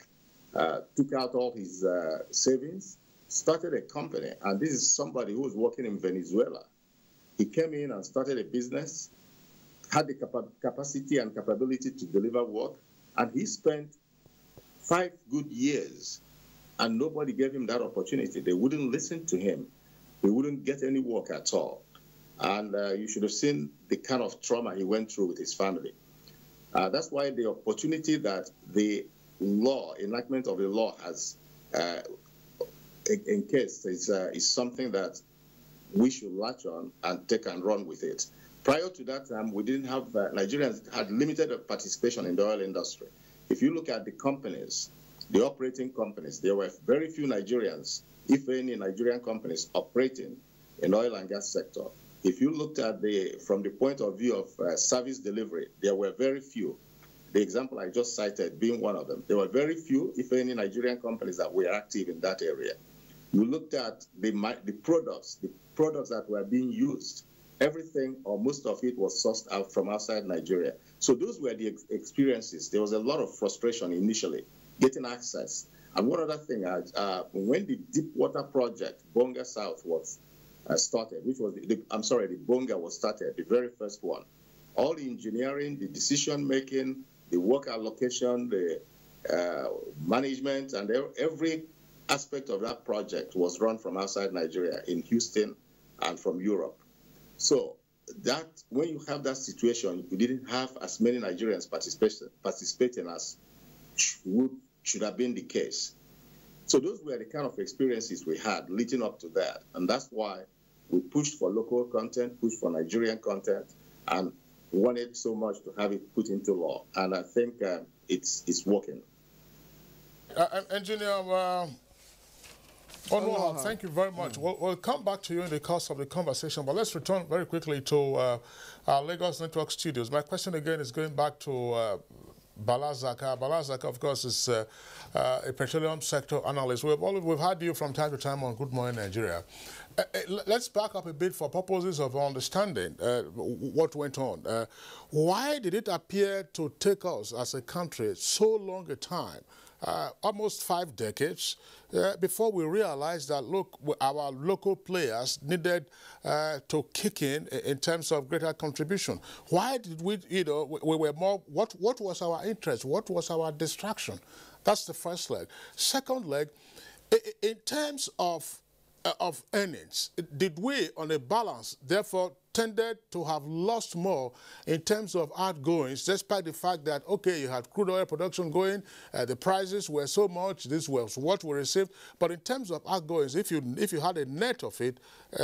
took out all his savings, started a company. And this is somebody who was working in Venezuela. He came in and started a business, had the capacity and capability to deliver work. And he spent 5 good years and nobody gave him that opportunity. They wouldn't listen to him. He wouldn't get any work at all. And you should have seen the kind of trauma he went through with his family. That's why the opportunity that the law, enactment of the law has encased is something that we should latch on and take and run with it. Prior to that time, we didn't have, Nigerians had limited participation in the oil industry. If you look at the companies, the operating companies, there were very few Nigerians, if any Nigerian companies operating in oil and gas sector. If you looked at from the point of view of service delivery, there were very few. the example I just cited being one of them. There were very few, if any, Nigerian companies that were active in that area. You looked at the products that were being used. Everything or most of it was sourced out from outside Nigeria. So those were the experiences. There was a lot of frustration initially, getting access. And one other thing, when the deep water project, Bonga South, was started, which was, the Bonga was started, the very first one. All the engineering, the decision-making, the work allocation, the management, and every aspect of that project was run from outside Nigeria in Houston and from Europe. So that when you have that situation, you didn't have as many Nigerians participating as should have been the case. So those were the kind of experiences we had leading up to that. And that's why we pushed for local content, pushed for Nigerian content, and wanted so much to have it put into law. And I think it's working. Engineer Onuoha, thank you very much. We'll come back to you in the course of the conversation, but let's return very quickly to our Lagos Network studios. My question again is going back to Bala Zaka. Bala Zaka, of course, is a petroleum sector analyst. We've had you from time to time on Good Morning Nigeria. Let's back up a bit for purposes of understanding what went on. Why did it appear to take us as a country so long a time, almost 5 decades, before we realized that, look, our local players needed to kick in terms of greater contribution? Why did we, we were more, what was our interest? What was our distraction? That's the first leg. Second leg, in terms of earnings, did we, on a balance, therefore, tended to have lost more in terms of outgoings, despite the fact that, okay, you had crude oil production going, the prices were so much, this was what we received, but in terms of outgoings, if you had a net of it,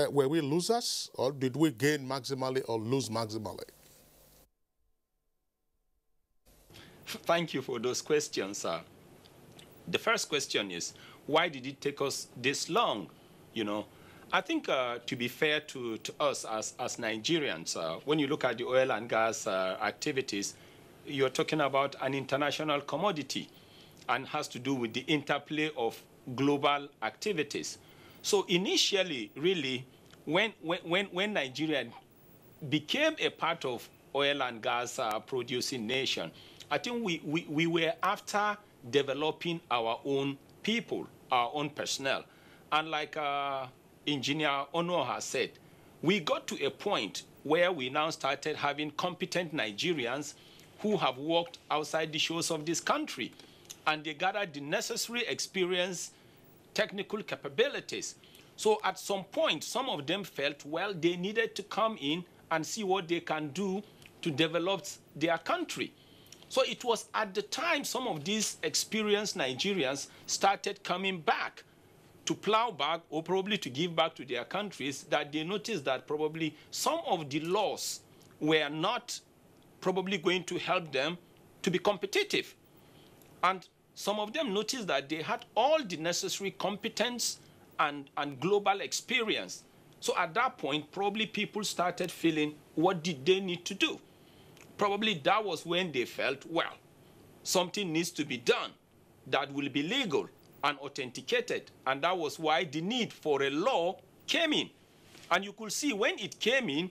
were we losers, or did we gain maximally or lose maximally? Thank you for those questions, sir. The first question is, why did it take us this long? I think to be fair to us as Nigerians, when you look at the oil and gas activities, you're talking about an international commodity and has to do with the interplay of global activities. So initially, really, when Nigeria became a part of oil and gas producing nation, I think we were after developing our own people, our own personnel. And like Engineer Onuoha said, we got to a point where we now started having competent Nigerians who have worked outside the shores of this country, and they gathered the necessary experience, technical capabilities. So at some point, some of them felt, well, they needed to come in and see what they can do to develop their country. So it was at the time some of these experienced Nigerians started coming back to plow back or probably to give back to their countries, that they noticed that probably some of the laws were not probably going to help them to be competitive. And some of them noticed that they had all the necessary competence and global experience. So at that point, probably people started feeling, what did they need to do? Probably that was when they felt, well, something needs to be done that will be legal and authenticated. And that was why the need for a law came in. And you could see when it came in,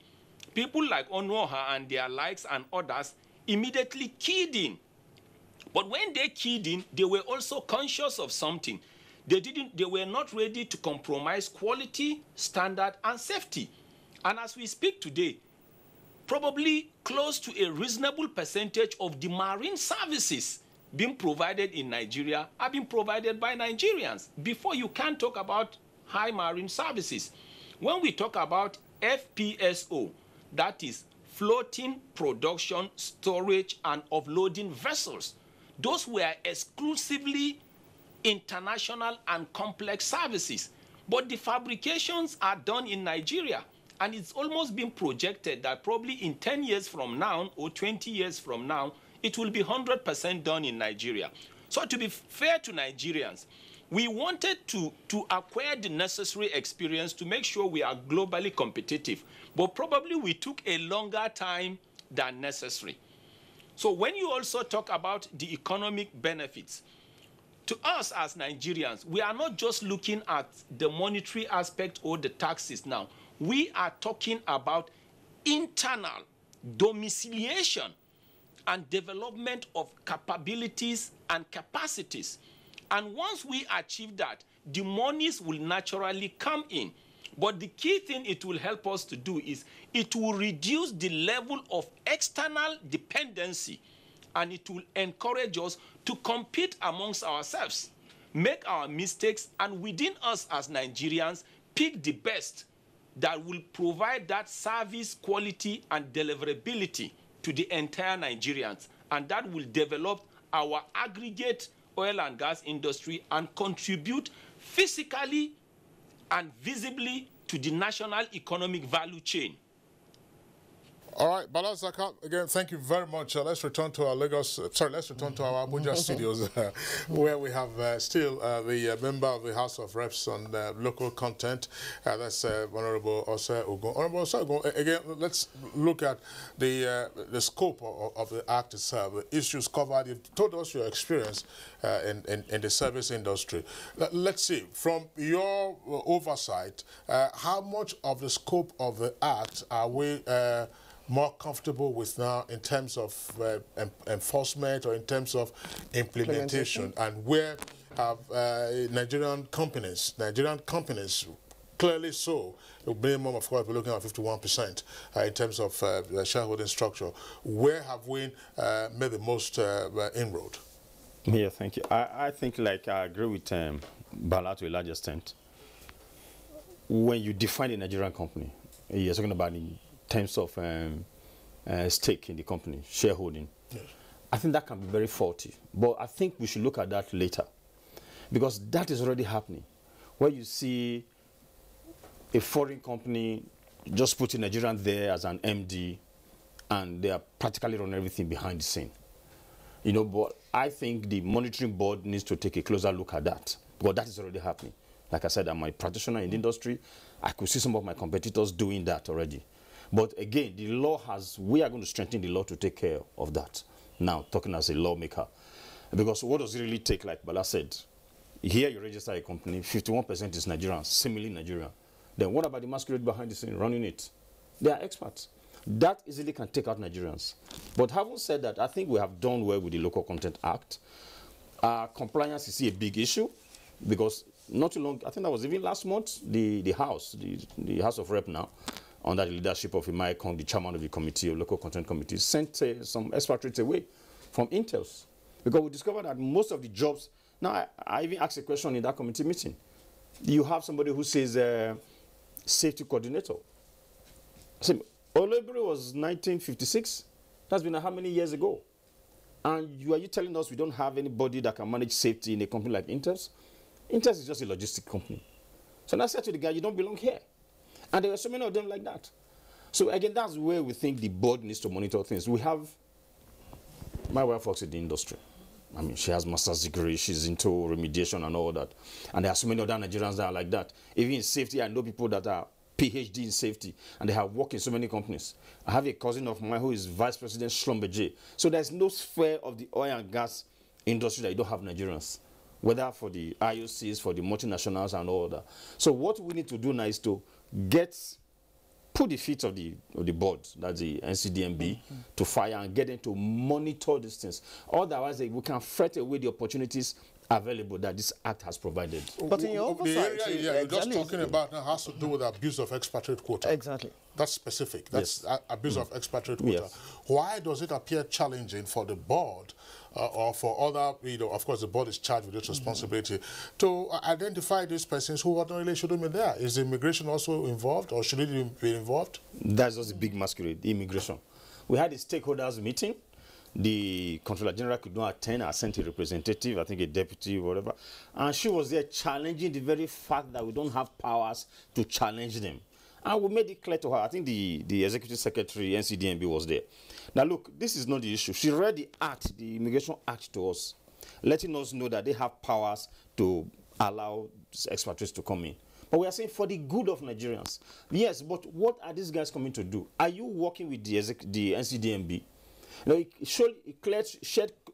people like Onuoha and their likes and others immediately keyed in. But when they keyed in, they were also conscious of something. They were not ready to compromise quality, standard, and safety. And as we speak today, probably close to a reasonable percentage of the marine services being provided in Nigeria are being provided by Nigerians. Before, you can't talk about high marine services. When we talk about FPSO, that is floating production, storage, and offloading vessels, those were exclusively international and complex services. But the fabrications are done in Nigeria, and it's almost been projected that probably in 10 years from now or 20 years from now, it will be 100% done in Nigeria. So to be fair to Nigerians, we wanted to acquire the necessary experience to make sure we are globally competitive, but probably we took a longer time than necessary. So when you also talk about the economic benefits, to us as Nigerians, we are not just looking at the monetary aspect or the taxes now. We are talking about internal domiciliation and development of capabilities and capacities. And once we achieve that, the monies will naturally come in. But the key thing it will help us to do is it will reduce the level of external dependency, and it will encourage us to compete amongst ourselves, make our mistakes, and within us as Nigerians, pick the best that will provide that service quality and deliverability to the entire Nigerians. And that will develop our aggregate oil and gas industry and contribute physically and visibly to the national economic value chain. All right, Bala Zaka, again, thank you very much. Let's return to our let's return to our Abuja studios, where we have still the member of the House of Reps on local content. That's Honorable Ose Ogun. Honorable Ose Ogun, again, let's look at the scope of the Act itself, the issues covered. You've told us your experience in the service industry. Let's see, from your oversight, how much of the scope of the Act are we more comfortable with now in terms of enforcement or in terms of implementation, and where have Nigerian companies clearly so, the minimum, of course, we're looking at 51% in terms of the shareholding structure. Where have we made the most inroad? Yeah, thank you. I think, like, I agree with Bala to a large extent. When you define a Nigerian company, you're talking about in terms of stake in the company, shareholding. Yes. I think that can be very faulty. But I think we should look at that later, because that is already happening. Where you see a foreign company just putting Nigerian there as an MD, and they are practically running everything behind the scene. You know, but I think the monitoring board needs to take a closer look at that, because that is already happening. Like I said, I'm a practitioner in the industry. I could see some of my competitors doing that already. But again, the law we are going to strengthen the law to take care of that. Now, talking as a lawmaker. Because what does it really take, like Bala said? Here you register a company, 51% is Nigerian, similarly Nigerian. Then what about the masquerade behind the scene running it? They are experts. That easily can take out Nigerians. But having said that, I think we have done well with the Local Content Act. Compliance is a big issue, because not too long, I think that was even last month, the House of Rep now, under the leadership of Imai Kong, the chairman of the committee, or local content committee, sent some expatriates away from Intels. Because we discovered that most of the jobs, now I even asked a question in that committee meeting. You have somebody who says safety coordinator. I said, Olebri was 1956. That's been how many years ago? And are you telling us we don't have anybody that can manage safety in a company like Intels? Intels is just a logistic company. So I said to the guy, you don't belong here. And there were so many of them like that. So again, that's where we think the board needs to monitor things. We have, my wife works in the industry. I mean, she has master's degree, she's into remediation and all that. And there are so many other Nigerians that are like that. Even in safety, I know people that are PhD in safety, and they have worked in so many companies. I have a cousin of mine who is Vice President Schlumberger. So there's no sphere of the oil and gas industry that you don't have Nigerians, whether for the IOCs, for the multinationals and all that. So what we need to do now is to put the feet of the board, that's the NCDMB, to fire and get them to monitor these things. Otherwise, we can fret away the opportunities available that this act has provided. But in your oversight, the area you're just talking about now has to do with abuse of expatriate quota. Exactly. That's specific. That's abuse of expatriate quota. Yes. Why does it appear challenging for the board or for other, of course the board is charged with its responsibility, to identify these persons who ordinarily shouldn't be there? Is immigration also involved, or should it be involved? That's just a big masquerade, the immigration. We had a stakeholders meeting. The Controller General could not attend. I sent a representative, I think a deputy, whatever. And she was there challenging the very fact that we don't have powers to challenge them. And we made it clear to her. I think the Executive Secretary, NCDMB, was there. Now, look, this is not the issue. She read the act, the Immigration Act, to us, letting us know that they have powers to allow expatriates to come in. But we are saying for the good of Nigerians. Yes, but what are these guys coming to do? Are you working with the NCDMB? You know,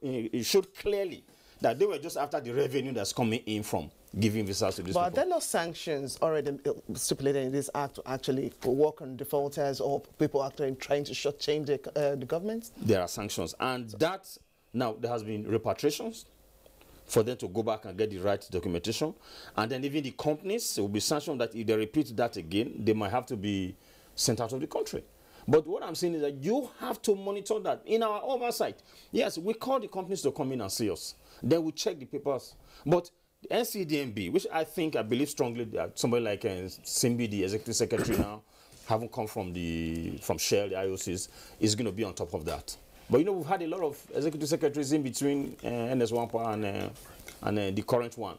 it showed clearly that they were just after the revenue that's coming in from giving visas to these people. But are there no sanctions already stipulated in this act to actually work on defaulters or people actually trying to shortchange the government? There are sanctions, and that now there has been repatriations for them to go back and get the right documentation, and then even the companies will be sanctioned that if they repeat that again, they might have to be sent out of the country. But what I'm saying is that you have to monitor that in our oversight. Yes, we call the companies to come in and see us. Then we check the papers. But the NCDMB, which I believe strongly that somebody like Simbi, the executive secretary now, having come from Shell, the IOCs, is going to be on top of that. But you know, we've had a lot of executive secretaries in between NS1 and the current one.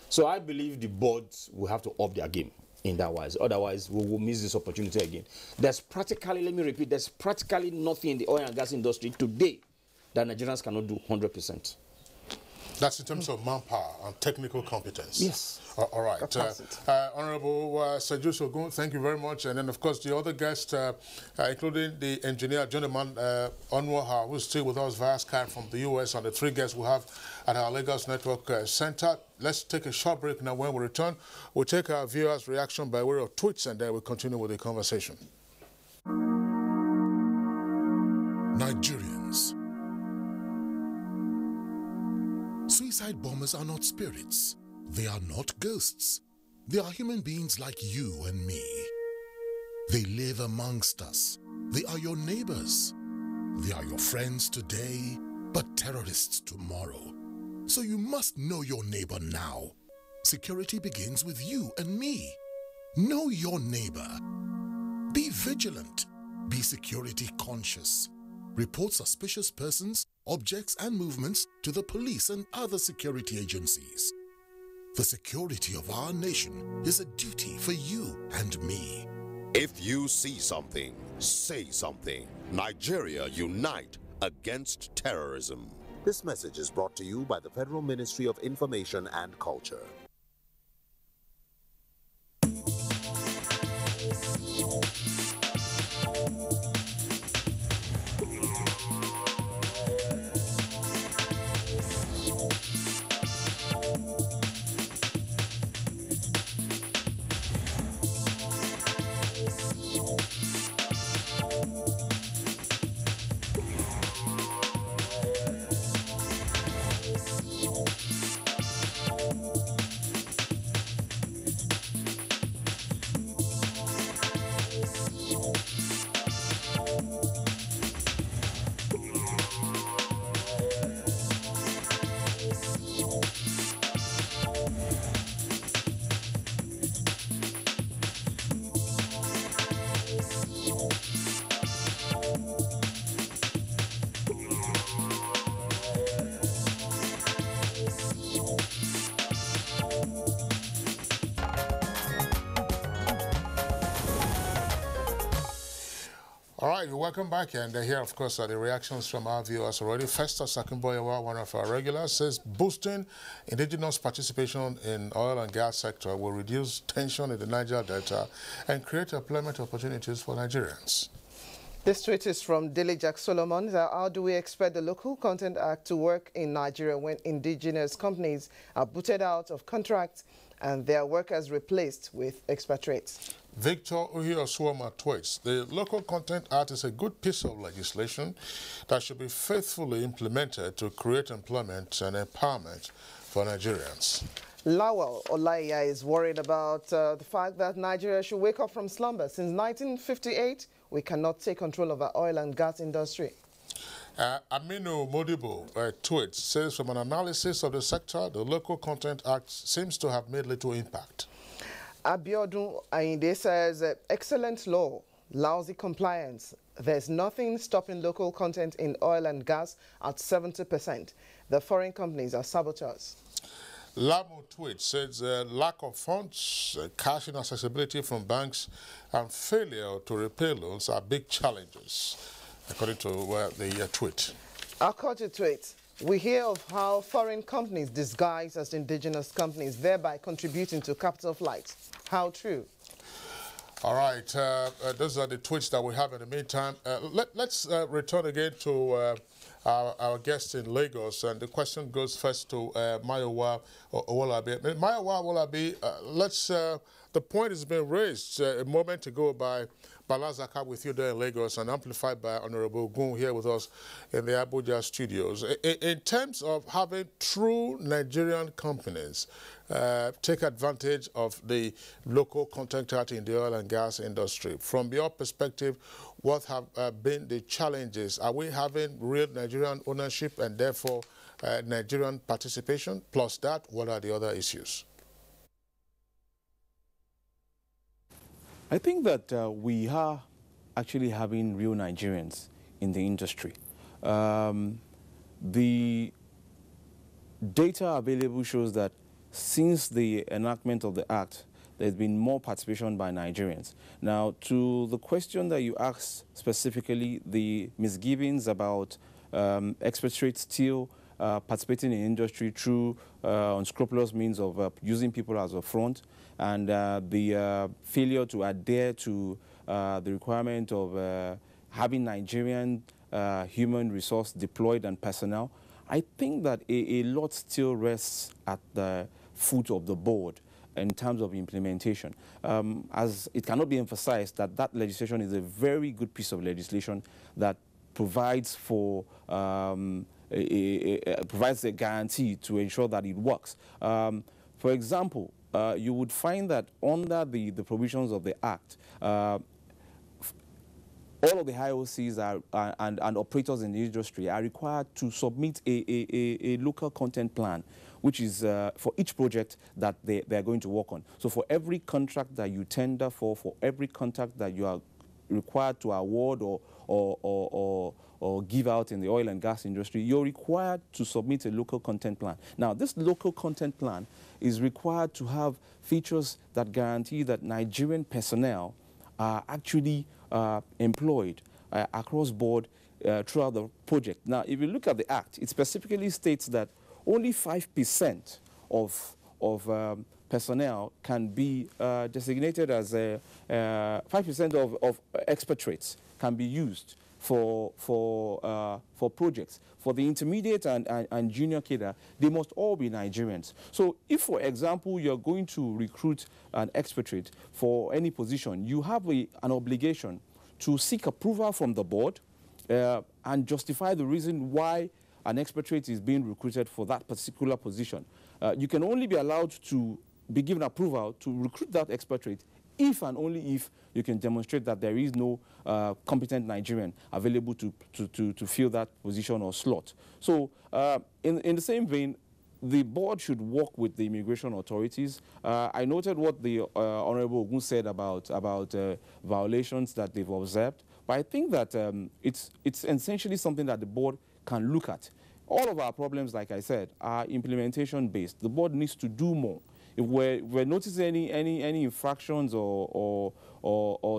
So I believe the boards will have to up their game in that wise. Otherwise, we will miss this opportunity again. There's practically, let me repeat, there's practically nothing in the oil and gas industry today that Nigerians cannot do 100%. That's in terms of manpower and technical competence. Yes. All right. Honorable Sajus Ogun, thank you very much. And then, of course, the other guests, including the engineer, gentleman Onwaha, who's still with us via Skype from the U.S., and the three guests we have at our Lagos Network Center. Let's take a short break now. When we return, we'll take our viewers' reaction by way of tweets, and then we'll continue with the conversation. Nigerians. Suicide bombers are not spirits. They are not ghosts. They are human beings like you and me. They live amongst us. They are your neighbors. They are your friends today, but terrorists tomorrow. So you must know your neighbor now. Security begins with you and me. Know your neighbor. Be vigilant. Be security conscious. Report suspicious persons, objects, and movements to the police and other security agencies. The security of our nation is a duty for you and me. If you see something, say something. Nigeria, unite against terrorism. This message is brought to you by the Federal Ministry of Information and Culture. All right, welcome back, and here, of course, are the reactions from our viewers already. Festus Akinboyewa, one of our regulars, says boosting indigenous participation in oil and gas sector will reduce tension in the Niger Delta and create employment opportunities for Nigerians. This tweet is from Dele Jack Solomon. How do we expect the Local Content Act to work in Nigeria when indigenous companies are booted out of contracts and their workers replaced with expatriates? Victor Uhioswama tweets, the Local Content Act is a good piece of legislation that should be faithfully implemented to create employment and empowerment for Nigerians. Lawal Olaiya is worried about the fact that Nigeria should wake up from slumber. Since 1958, we cannot take control of our oil and gas industry. Aminu Modibo tweets, says, from an analysis of the sector, the Local Content Act seems to have made little impact. Abiodun Ainde says, excellent law, lousy compliance. There's nothing stopping local content in oil and gas at 70%. The foreign companies are saboteurs. Lamu tweet says lack of funds, cash inaccessibility from banks, and failure to repay loans are big challenges, according to the tweet. According to tweet, we hear of how foreign companies disguise as indigenous companies, thereby contributing to capital flight. How true? All right, those are the tweets that we have in the meantime. Let's return again to our guest in Lagos, and the question goes first to Mayowa Owolabi. Mayowa Owolabi, the point has been raised a moment ago by Balazaka with you there in Lagos and amplified by Honorable Gun here with us in the Abuja studios. In terms of having true Nigerian companies take advantage of the local content in the oil and gas industry, from your perspective, what have been the challenges? Are we having real Nigerian ownership and therefore Nigerian participation? Plus that, what are the other issues? I think that we are actually having real Nigerians in the industry. The data available shows that since the enactment of the Act, there's been more participation by Nigerians. Now, to the question that you asked specifically, the misgivings about expatriates still participating in industry through unscrupulous means of using people as a front, and the failure to adhere to the requirement of having Nigerian human resource deployed and personnel, I think that a lot still rests at the foot of the board in terms of implementation. As it cannot be emphasized that that legislation is a very good piece of legislation that provides for provides a guarantee to ensure that it works. For example, you would find that under the provisions of the Act, all of the IOCs and operators in the industry are required to submit a local content plan, which is for each project that they are going to work on. So for every contract that you tender for every contract that you are required to award or give out in the oil and gas industry, you're required to submit a local content plan. Now, this local content plan is required to have features that guarantee that Nigerian personnel are actually employed across board throughout the project. Now, if you look at the Act, it specifically states that only 5% of personnel can be designated as 5% of expatriates can be used for projects. For the intermediate and junior cadre, they must all be Nigerians. So if, for example, you're going to recruit an expatriate for any position, you have an obligation to seek approval from the board and justify the reason why an expatriate is being recruited for that particular position. You can only be allowed to be given approval to recruit that expatriate if and only if you can demonstrate that there is no competent Nigerian available to fill that position or slot. So in the same vein, the board should work with the immigration authorities. I noted what the Honorable Ogun said about violations that they've observed, but I think that it's essentially something that the board can look at. All of our problems, like I said, are implementation-based. The board needs to do more. If we're noticing any infractions or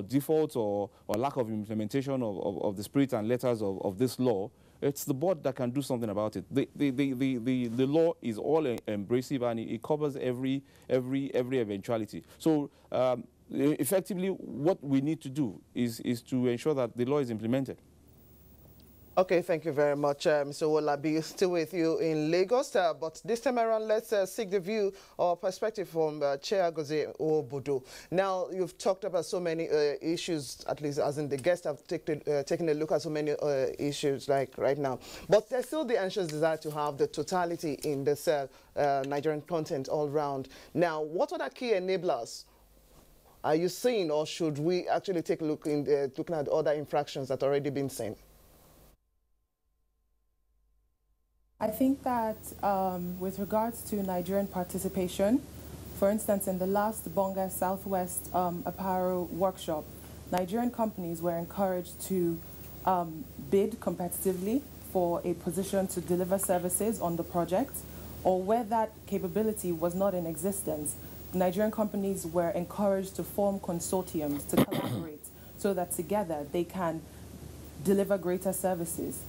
defaults or lack of implementation of the spirit and letters of this law, it's the board that can do something about it. The law is all embracive and it covers every eventuality. So effectively, what we need to do is to ensure that the law is implemented. Okay, thank you very much, Mr. Owolabi. Still with you in Lagos, but this time around, let's seek the view or perspective from Chair Gozie Obodo. Now, you've talked about so many issues, at least as in the guests have taken a look at so many issues like right now. But there's still the anxious desire to have the totality in this Nigerian content all round. Now, what are the key enablers are you seeing, or should we actually take a look in looking at other infractions that already been seen? I think that with regards to Nigerian participation, for instance, in the last Bonga Southwest Apparel workshop, Nigerian companies were encouraged to bid competitively for a position to deliver services on the project, or where that capability was not in existence, Nigerian companies were encouraged to form consortiums to collaborate so that together they can deliver greater services.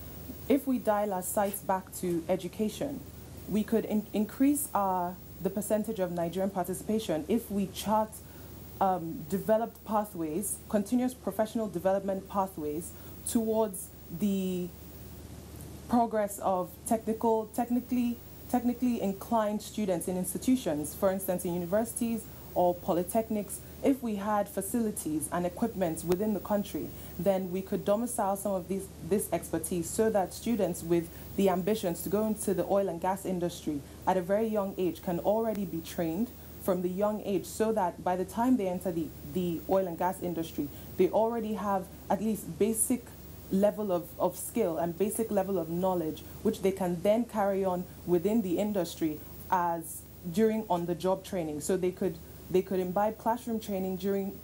If we dial our sights back to education, we could increase the percentage of Nigerian participation if we chart developed pathways, continuous professional development pathways towards the progress of technically inclined students in institutions, for instance, in universities or polytechnics. If we had facilities and equipment within the country, then we could domicile some of this expertise so that students with the ambitions to go into the oil and gas industry at a very young age can already be trained from the young age, so that by the time they enter the oil and gas industry, they already have at least basic level of skill and basic level of knowledge, which they can then carry on within the industry as during on-the-job training. So they could imbibe classroom training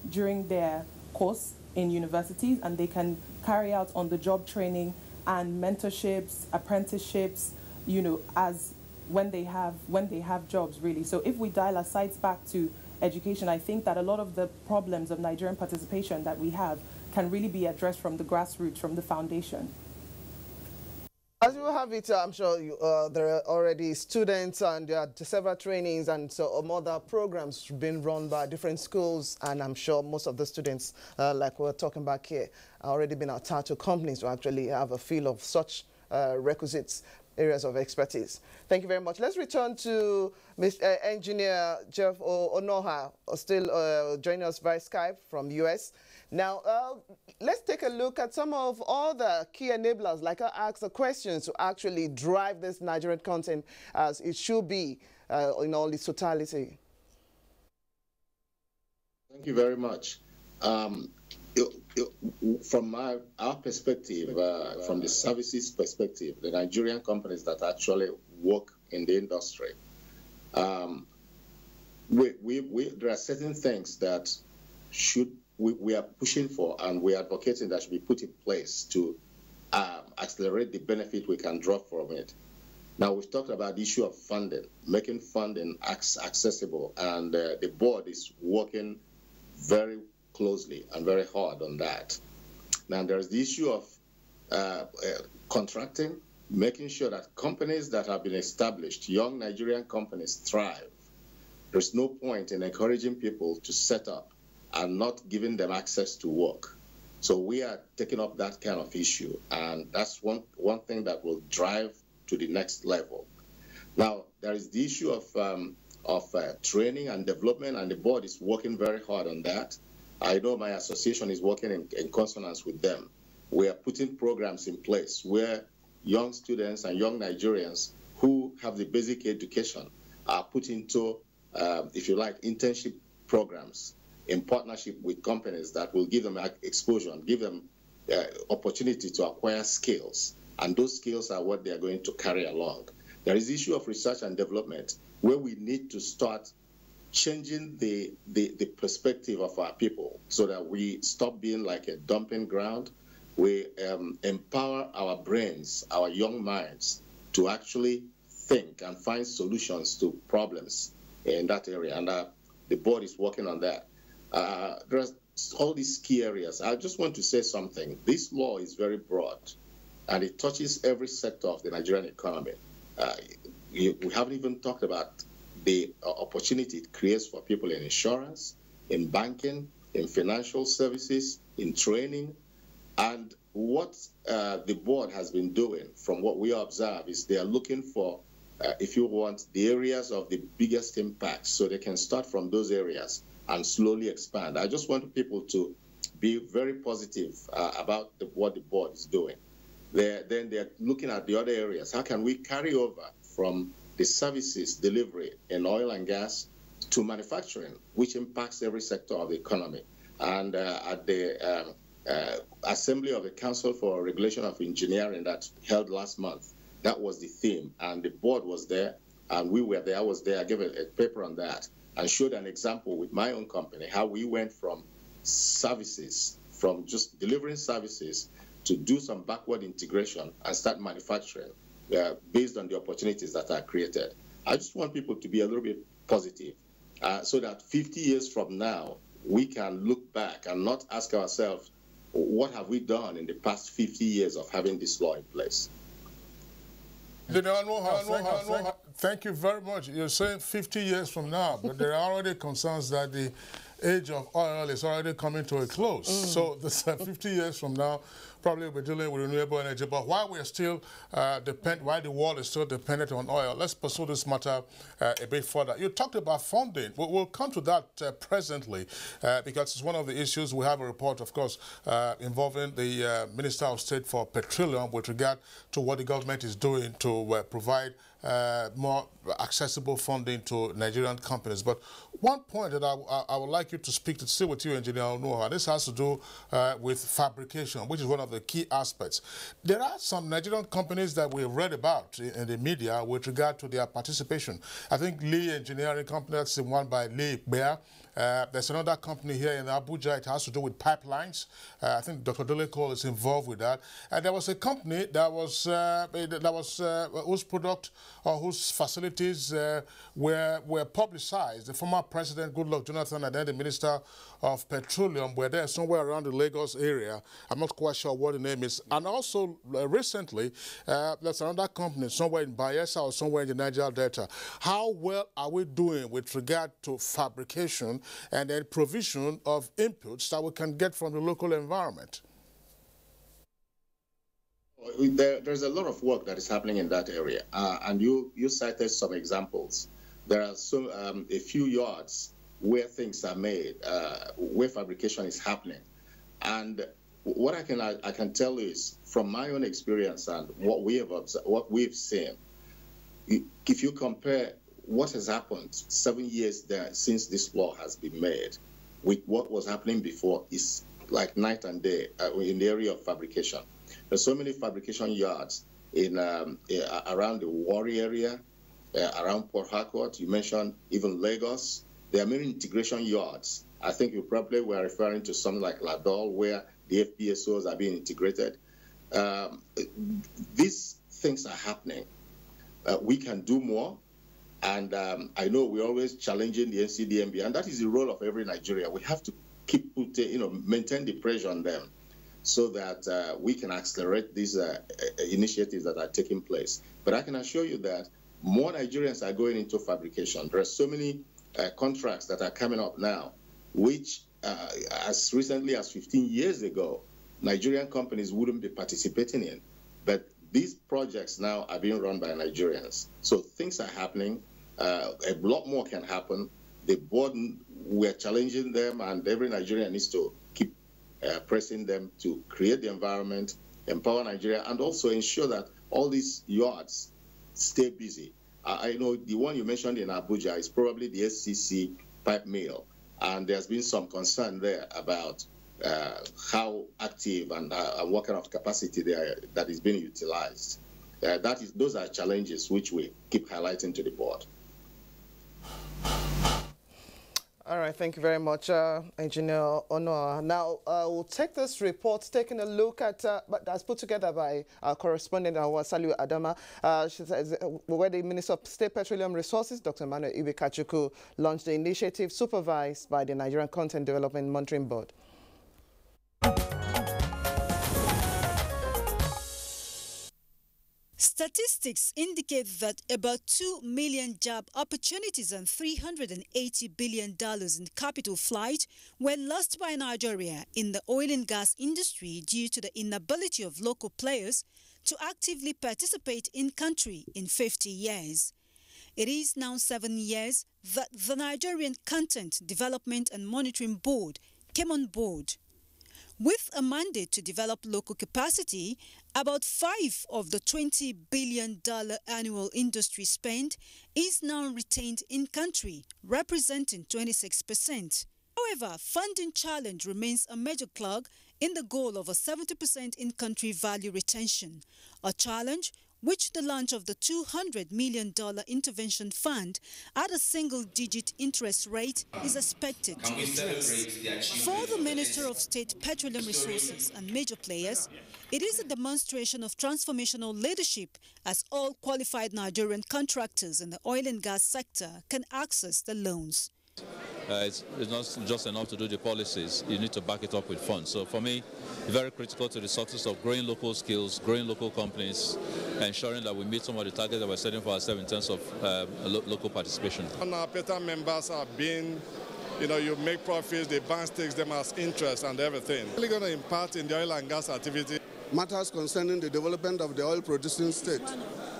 during their course in universities, and they can carry out on-the-job training and mentorships, apprenticeships, you know, as when they have jobs, really. So if we dial our sights back to education, I think that a lot of the problems of Nigerian participation that we have can really be addressed from the grassroots, from the foundation. As you have it, I'm sure there are already students and there are several trainings and so other programs being run by different schools, and I'm sure most of the students, like we're talking back here, are already been attached to companies who actually have a feel of such requisites, areas of expertise. Thank you very much. Let's return to Mr. Engineer Jeff Onoha, still joining us via Skype from US. Now, let's take a look at some of all the key enablers, like I asked the questions, to actually drive this Nigerian content as it should be in all its totality. Thank you very much. From our perspective, from the services perspective, the Nigerian companies that actually work in the industry, there are certain things that we are pushing for and we are advocating that should be put in place to accelerate the benefit we can draw from it. Now, we've talked about the issue of funding, making funding accessible, and the board is working very closely and very hard on that. Now, there's the issue of contracting, making sure that companies that have been established, young Nigerian companies, thrive. There's no point in encouraging people to set up and not giving them access to work. So we are taking up that kind of issue, and that's one thing that will drive to the next level. Now, there is the issue of training and development, and the board is working very hard on that. I know my association is working in consonance with them. We are putting programs in place where young students and young Nigerians who have the basic education are put into, if you like, internship programs in partnership with companies that will give them exposure and give them opportunity to acquire skills. And those skills are what they are going to carry along. There is the issue of research and development, where we need to start changing the perspective of our people so that we stop being like a dumping ground. We empower our brains, our young minds, to actually think and find solutions to problems in that area. And the board is working on that. There's all these key areas. I just want to say something. This law is very broad, and it touches every sector of the Nigerian economy. We haven't even talked about the opportunity it creates for people in insurance, in banking, in financial services, in training. And what the board has been doing, from what we observe, is they are looking for, if you want, the areas of the biggest impact, so they can start from those areas and slowly expand. I just want people to be very positive about what the board is doing. Then they're looking at the other areas. How can we carry over from the services delivery in oil and gas to manufacturing, which impacts every sector of the economy? And at the Assembly of the Council for Regulation of Engineering that held last month, that was the theme. And the board was there, and we were there. I was there. I gave a paper on that and showed an example with my own company, how we went from services, from just delivering services, to do some backward integration and start manufacturing based on the opportunities that are created. I just want people to be a little bit positive so that 50 years from now, we can look back and not ask ourselves, what have we done in the past 50 years of having this law in place? Thank you very much. You're saying 50 years from now, but there are already concerns that the age of oil is already coming to a close. So this 50 years from now, probably we'll be dealing with renewable energy. But while we're still while the world is still dependent on oil, let's pursue this matter a bit further. You talked about funding. We'll come to that presently because it's one of the issues. We have a report, of course, involving the Minister of State for Petroleum with regard to what the government is doing to provide more accessible funding to Nigerian companies. But one point that I would like you to speak to, still with you, Engineer Onuoha, this has to do with fabrication, which is one of the key aspects. There are some Nigerian companies that we've read about in the media with regard to their participation. I think Lee Engineering Company, that's the one by Lee Bear. There's another company here in Abuja. It has to do with pipelines. I think Dr. Telecom is involved with that. And there was a company that was whose product or whose facilities were publicized. The former President Goodluck Jonathan and then the Minister of Petroleum were there somewhere around the Lagos area. I'm not quite sure what the name is. And also recently, there's another company somewhere in Bayelsa or somewhere in the Niger Delta. How well are we doing with regard to fabrication and then provision of inputs that we can get from the local environment? There's a lot of work that is happening in that area, and you cited some examples. There are a few yards where things are made, where fabrication is happening, and what I can tell you is from my own experience and what we have observed, what we've seen. If you compare what has happened 7 years since this law has been made with what was happening before, is like night and day in the area of fabrication. There's so many fabrication yards in around the Warri area, around Port Harcourt. You mentioned even Lagos. There are many integration yards. I think you probably were referring to something like Ladol, where the FPSOs are being integrated. These things are happening. We can do more. And I know we're always challenging the NCDMB, and that is the role of every Nigerian. We have to keep maintain the pressure on them so that we can accelerate these initiatives that are taking place. But I can assure you that more Nigerians are going into fabrication. There are so many contracts that are coming up now, which as recently as 15 years ago, Nigerian companies wouldn't be participating in. But these projects now are being run by Nigerians. So things are happening. A lot more can happen. The board, we're challenging them, and every Nigerian needs to keep pressing them to create the environment, empower Nigeria, and also ensure that all these yards stay busy. I know the one you mentioned in Abuja is probably the SCC pipe mill, and there's been some concern there about how active and what kind of capacity that is being utilized. Those are challenges which we keep highlighting to the board. All right, thank you very much, Engineer Onuoha. Now, we'll take this report, taking a look at, that's put together by our correspondent, Saliu Adama. She says, where the Minister of State Petroleum Resources, Dr. Emmanuel Ibekachuku, launched the initiative supervised by the Nigerian Content Development Monitoring Board. Statistics indicate that about 2 million job opportunities and $380 billion in capital flight were lost by Nigeria in the oil and gas industry due to the inability of local players to actively participate in country in 50 years. It is now 7 years that the Nigerian Content Development and Monitoring Board came on board. With a mandate to develop local capacity, about 5 of the $20 billion annual industry spend is now retained in country, representing 26%. However, funding challenge remains a major clog in the goal of a 70% in-country value retention, a challenge which the launch of the $200 million intervention fund at a single-digit interest rate is expected to address. For the Minister of State Petroleum Resources and major players, it is a demonstration of transformational leadership as all qualified Nigerian contractors in the oil and gas sector can access the loans. It's not just enough to do the policies, you need to back it up with funds. So for me, very critical to the success of growing local skills, growing local companies, ensuring that we meet some of the targets that we're setting for ourselves in terms of local participation. And our PETA members are being You know, you make profits, the bank takes them as interest and everything. Really going to impact in the oil and gas activity. Matters concerning the development of the oil-producing state.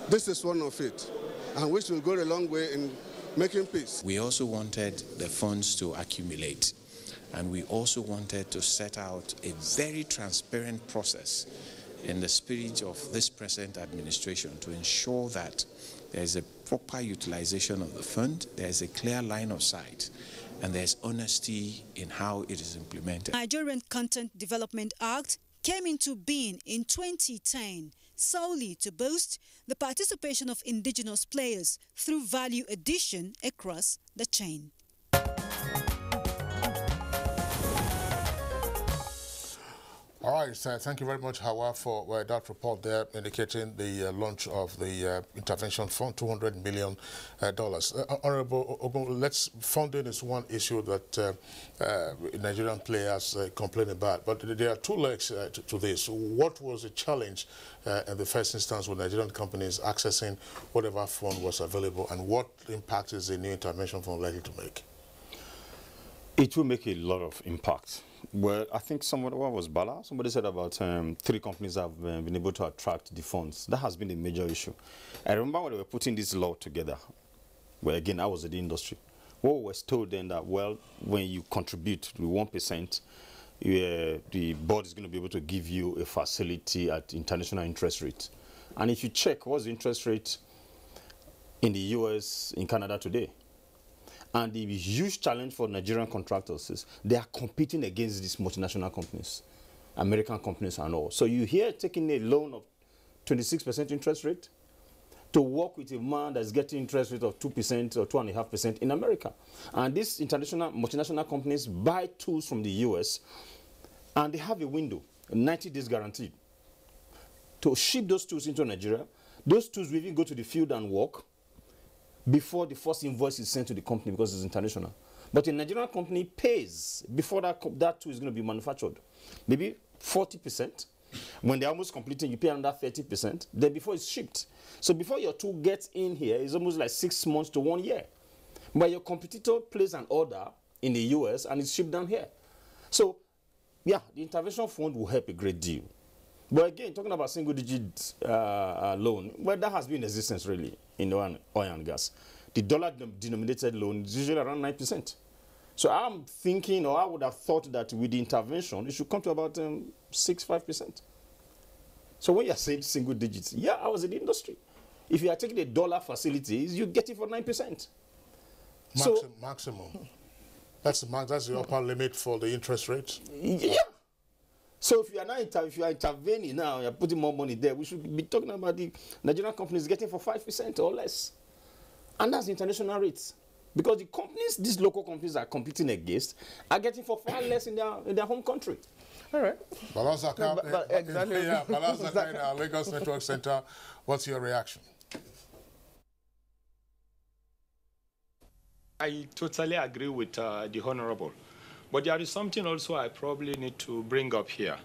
This is one of it, and which will go a long way in making peace. We also wanted the funds to accumulate, and we also wanted to set out a very transparent process in the spirit of this present administration to ensure that there is a proper utilization of the fund, there is a clear line of sight, and there's honesty in how it is implemented. Nigerian Content Development Act came into being in 2010 solely to boost the participation of indigenous players through value addition across the chain. All right, thank you very much, Hawa, for that report there indicating the launch of the intervention fund, $200 million. Honorable Ogun, funding is one issue that Nigerian players complain about, but there are two legs to this. What was the challenge in the first instance with Nigerian companies accessing whatever fund was available, and what impact is the new intervention fund likely to make? It will make a lot of impact. Well, I think what was Bala? Somebody said about 3 companies have been able to attract the funds. That has been a major issue. I remember when they were putting this law together, well, again, I was in the industry. What was told then that, well, when you contribute with 1%, the board is going to be able to give you a facility at international interest rate. And if you check what's the interest rate in the US, in Canada today, and the huge challenge for Nigerian contractors is they are competing against these multinational companies, American companies and all. So you hear taking a loan of 26% interest rate to work with a man that's getting interest rate of 2% or 2.5% in America. And these international multinational companies buy tools from the US, and they have a window, 90 days guaranteed, to ship those tools into Nigeria. Those tools will even go to the field and work before the first invoice is sent to the company because it's international. But a Nigerian company pays before that tool is going to be manufactured. Maybe 40%. When they're almost completing, you pay another 30%. Then before it's shipped. So before your tool gets in here, it's almost like 6 months to 1 year. But your competitor places an order in the US and it's shipped down here. So, yeah, the intervention fund will help a great deal. But again, talking about single-digit loan, well, that has been in existence really in oil and gas. The dollar-denominated loan is usually around 9%. So I'm thinking, or I would have thought that with the intervention, it should come to about 6-5%. So when you're saying single digits, yeah, I was in the industry. If you are taking a dollar facilities, you get it for 9%. Maximum. That's the upper limit for the interest rate? Yeah. So if you are intervening now, you're putting more money there, we should be talking about the Nigerian companies getting for 5% or less. And that's the international rates. Because the companies, these local companies are competing against, are getting for far less in their home country. All right. Balazaka, Balazaka in our Lagos Network Center, what's your reaction? I totally agree with the Honorable. But there is something also I probably need to bring up here.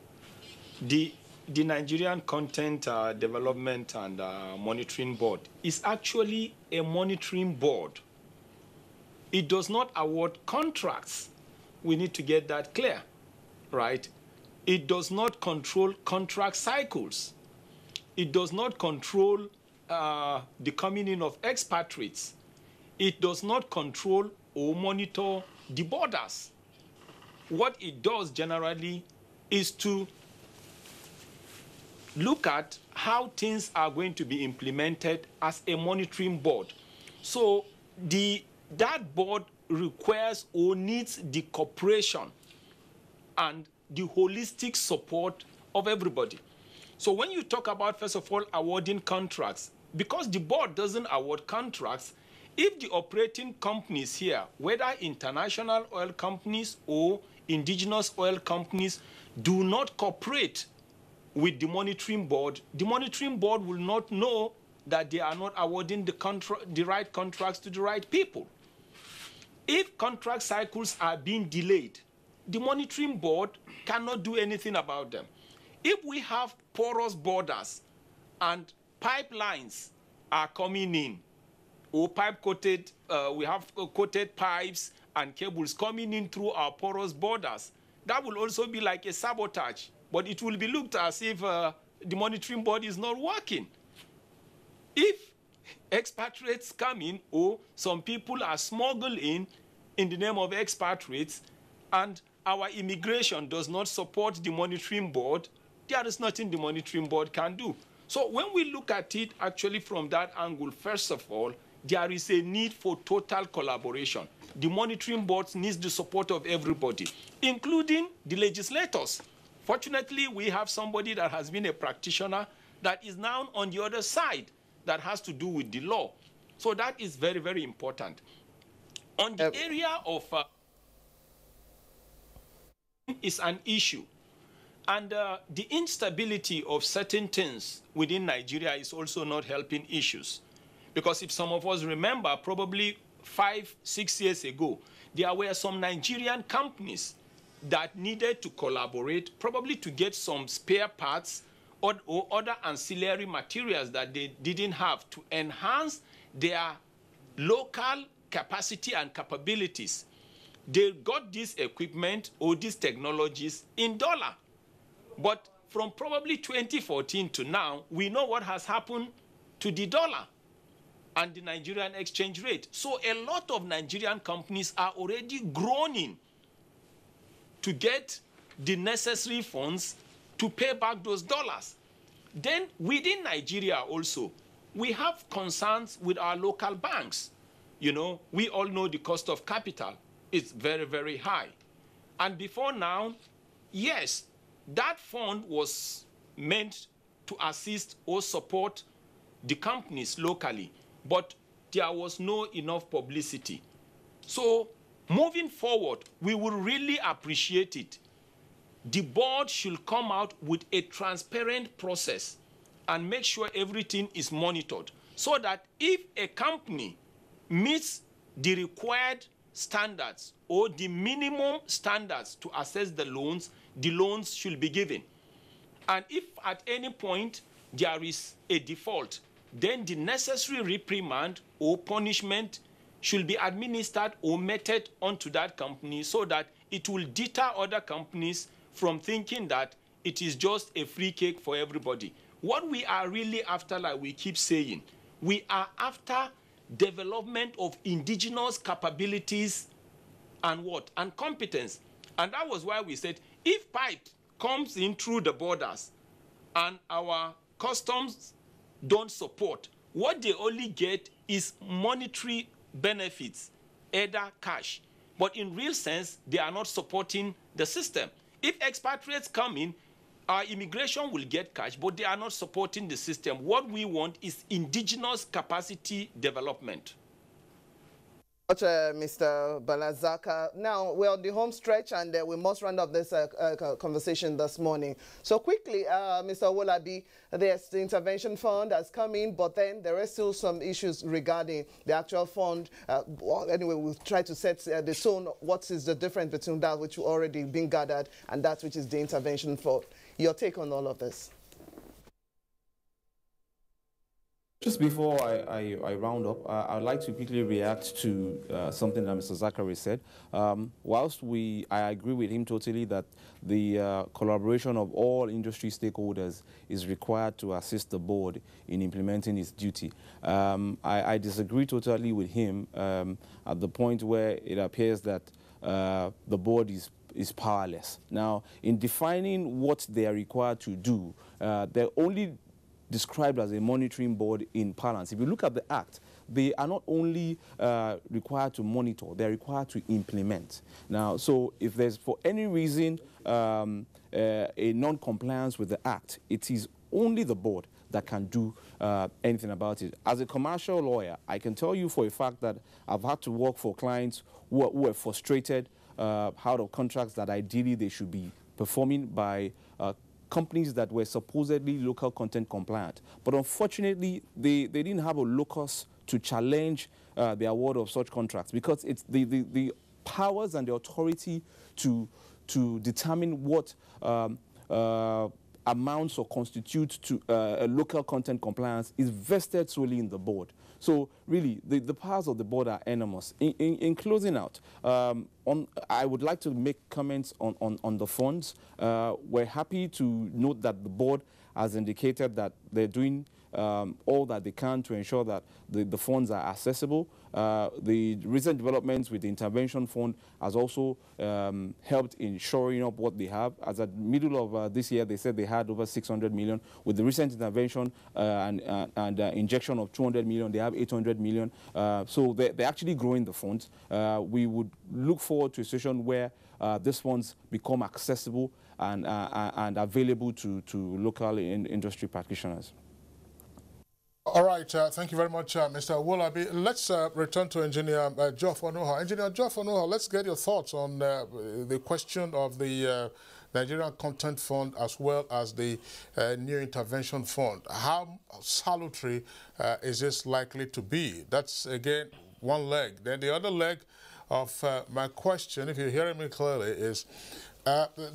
The Nigerian Content Development and Monitoring Board is actually a monitoring board. It does not award contracts. We need to get that clear, right? It does not control contract cycles. It does not control the coming in of expatriates. It does not control or monitor the borders. What it does generally is to look at how things are going to be implemented as a monitoring board. So that board requires or needs the cooperation and the holistic support of everybody. So when you talk about, first of all, awarding contracts, because the board doesn't award contracts, if the operating companies here, whether international oil companies or indigenous oil companies, do not cooperate with the monitoring board will not know that they are not awarding the right contracts to the right people. If contract cycles are being delayed, the monitoring board cannot do anything about them. If we have porous borders and pipelines are coming in, or pipe coated, we have coated pipes and cables coming in through our porous borders. That will also be like a sabotage, but it will be looked as if the monitoring board is not working. If expatriates come in, or some people are smuggled in the name of expatriates, and our immigration does not support the monitoring board, there is nothing the monitoring board can do. So when we look at it actually from that angle, first of all, there is a need for total collaboration. The monitoring board needs the support of everybody, including the legislators. Fortunately, we have somebody that has been a practitioner that is now on the other side that has to do with the law. So that is very, very important. On the area of is an issue. And the instability of certain things within Nigeria is also not helping issues. Because if some of us remember, probably 5-6 years ago, there were some Nigerian companies that needed to collaborate, probably to get some spare parts or other ancillary materials that they didn't have to enhance their local capacity and capabilities. They got this equipment or these technologies in dollar. But from probably 2014 to now, we know what has happened to the dollar and the Nigerian exchange rate. So a lot of Nigerian companies are already groaning to get the necessary funds to pay back those dollars. Then within Nigeria also, we have concerns with our local banks. You know, we all know the cost of capital is very, very high. And before now, yes, that fund was meant to assist or support the companies locally, but there was no enough publicity. So moving forward, we will really appreciate it. The board should come out with a transparent process and make sure everything is monitored so that if a company meets the required standards or the minimum standards to assess the loans should be given. And if at any point there is a default, then the necessary reprimand or punishment should be administered or meted onto that company so that it will deter other companies from thinking that it is just a free cake for everybody. What we are really after, like we keep saying, we are after development of indigenous capabilities and what? And competence. And that was why we said, if pipe comes in through the borders and our customs don't support, what they only get is monetary benefits, either cash. But in real sense, they are not supporting the system. If expatriates come in, our immigration will get cash, but they are not supporting the system. What we want is indigenous capacity development. Mr. Balazaka. Now, we're on the home stretch, and we must round up this conversation this morning. So quickly, Mr. Wolabi, there's the intervention fund that's come in, but then there are still some issues regarding the actual fund. Well, anyway, we'll try to set the tone. What is the difference between that which already been gathered and that which is the intervention fund? Your take on all of this? Just before I round up, I'd like to quickly react to something that Mr. Zachary said. Whilst I agree with him totally that the collaboration of all industry stakeholders is required to assist the board in implementing its duty, I disagree totally with him at the point where it appears that the board is powerless. Now, in defining what they are required to do, they're only described as a monitoring board in parlance. If you look at the Act, they are not only required to monitor, they're required to implement. Now, so if there's for any reason a non-compliance with the Act, it is only the board that can do anything about it. As a commercial lawyer, I can tell you for a fact that I've had to work for clients who are frustrated out of contracts that ideally they should be performing by companies that were supposedly local content compliant. But unfortunately, they didn't have a locus to challenge the award of such contracts because it's the powers and the authority to determine what amounts or constitute to a local content compliance is vested solely in the board. So really, the powers of the board are enormous. In closing out, I would like to make comments on the funds. We're happy to note that the board has indicated that they're doing all that they can to ensure that the funds are accessible. The recent developments with the intervention fund has also helped in shoring up what they have. As at middle of this year, they said they had over 600 million. With the recent intervention and injection of 200 million, they have 800 million. So they're actually growing the funds. We would look forward to a situation where these funds become accessible and available to local industry practitioners. All right, thank you very much, Mr. Wolabi. Let's return to Engineer Geoff Onuha. Engineer Geoff Onuha, let's get your thoughts on the question of the Nigerian Content Fund as well as the new intervention fund. How salutary is this likely to be? That's, again, one leg. Then the other leg of my question, if you're hearing me clearly, is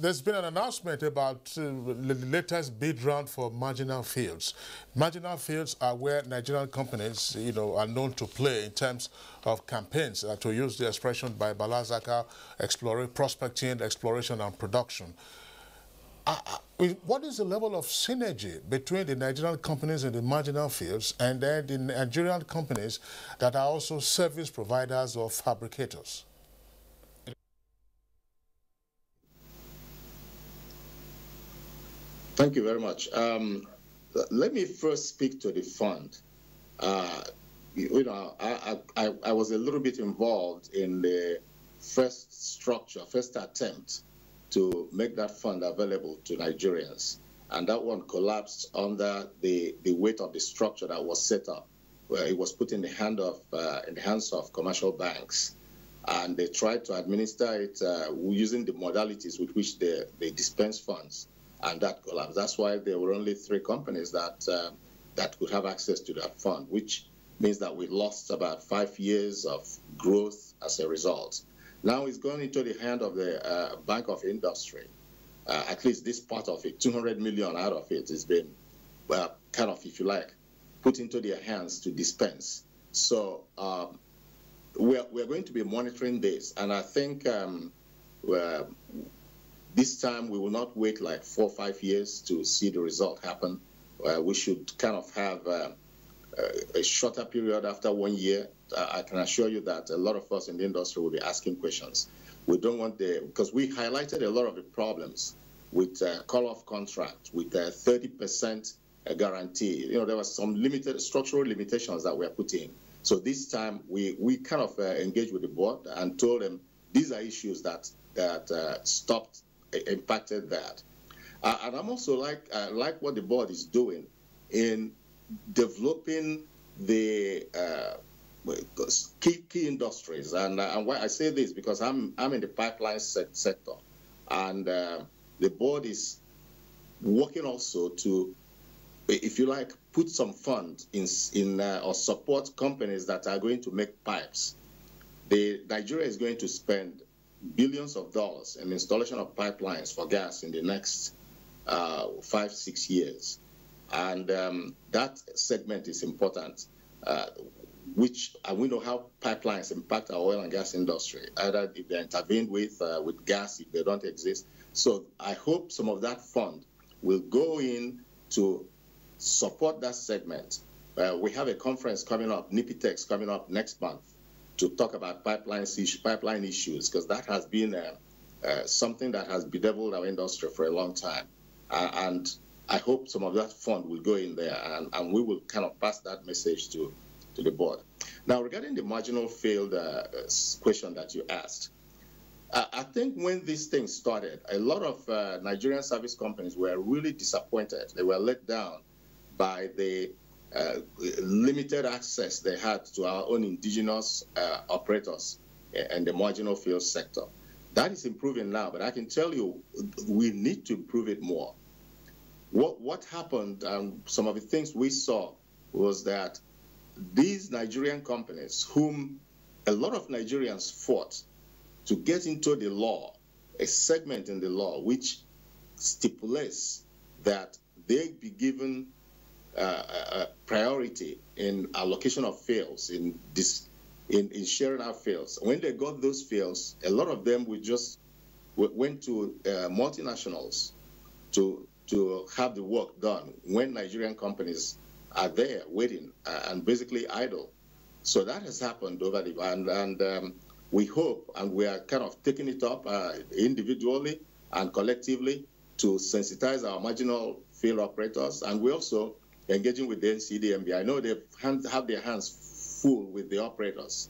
there's been an announcement about the latest bid round for marginal fields. Marginal fields are where Nigerian companies, are known to play in terms of campaigns, to use the expression by Balazaka, prospecting, exploration, and production. What is the level of synergy between the Nigerian companies in the marginal fields and then the Nigerian companies that are also service providers or fabricators? Thank you very much. Let me first speak to the fund. I was a little bit involved in the first attempt to make that fund available to Nigerians. And that one collapsed under the weight of the structure that was set up, where it was put in the hands of commercial banks. And they tried to administer it using the modalities with which they dispense funds. And that collapsed. That's why there were only 3 companies that could have access to that fund, which means that we lost about 5 years of growth as a result. Now it's going into the hand of the Bank of Industry. At least this part of it, 200 million out of it has been kind of, if you like, put into their hands to dispense. So we're going to be monitoring this. And I think this time we will not wait like 4 or 5 years to see the result happen. We should kind of have a shorter period after 1 year. I can assure you that a lot of us in the industry will be asking questions. We don't want because we highlighted a lot of the problems with call-off contract, with 30% guarantee. There were some limited structural limitations that we are putting. So this time we kind of engaged with the board and told them these are issues that impacted that. And I'm also like what the board is doing in developing the key industries. And why I say this, because I'm in the pipeline sector, and the board is working also to, if you like, put some fund in or support companies that are going to make pipes. Nigeria is going to spend billions of dollars in installation of pipelines for gas in the next 5-6 years. And that segment is important, and we know how pipelines impact our oil and gas industry, either if they're intervened with gas, if they don't exist. So I hope some of that fund will go in to support that segment. We have a conference coming up, NIPITEX, coming up next month, to talk about pipeline issues, because that has been something that has bedeviled our industry for a long time. And I hope some of that fund will go in there, and we will kind of pass that message to the board. Now, regarding the marginal field question that you asked, I think when this thing started, a lot of Nigerian service companies were really disappointed. They were let down by the limited access they had to our own indigenous operators in the marginal field sector. That is improving now, but I can tell you we need to improve it more. What happened, some of the things we saw was that these Nigerian companies, whom a lot of Nigerians fought to get into the law, a segment in the law which stipulates that they be given priority in allocation of fields, in sharing out fields. When they got those fields, a lot of them went to multinationals to have the work done when Nigerian companies are there waiting and basically idle. So that has happened over the and we hope, and we are kind of taking it up individually and collectively to sensitize our marginal field operators, and we're also engaging with the NCDMB. I know they have their hands full with the operators,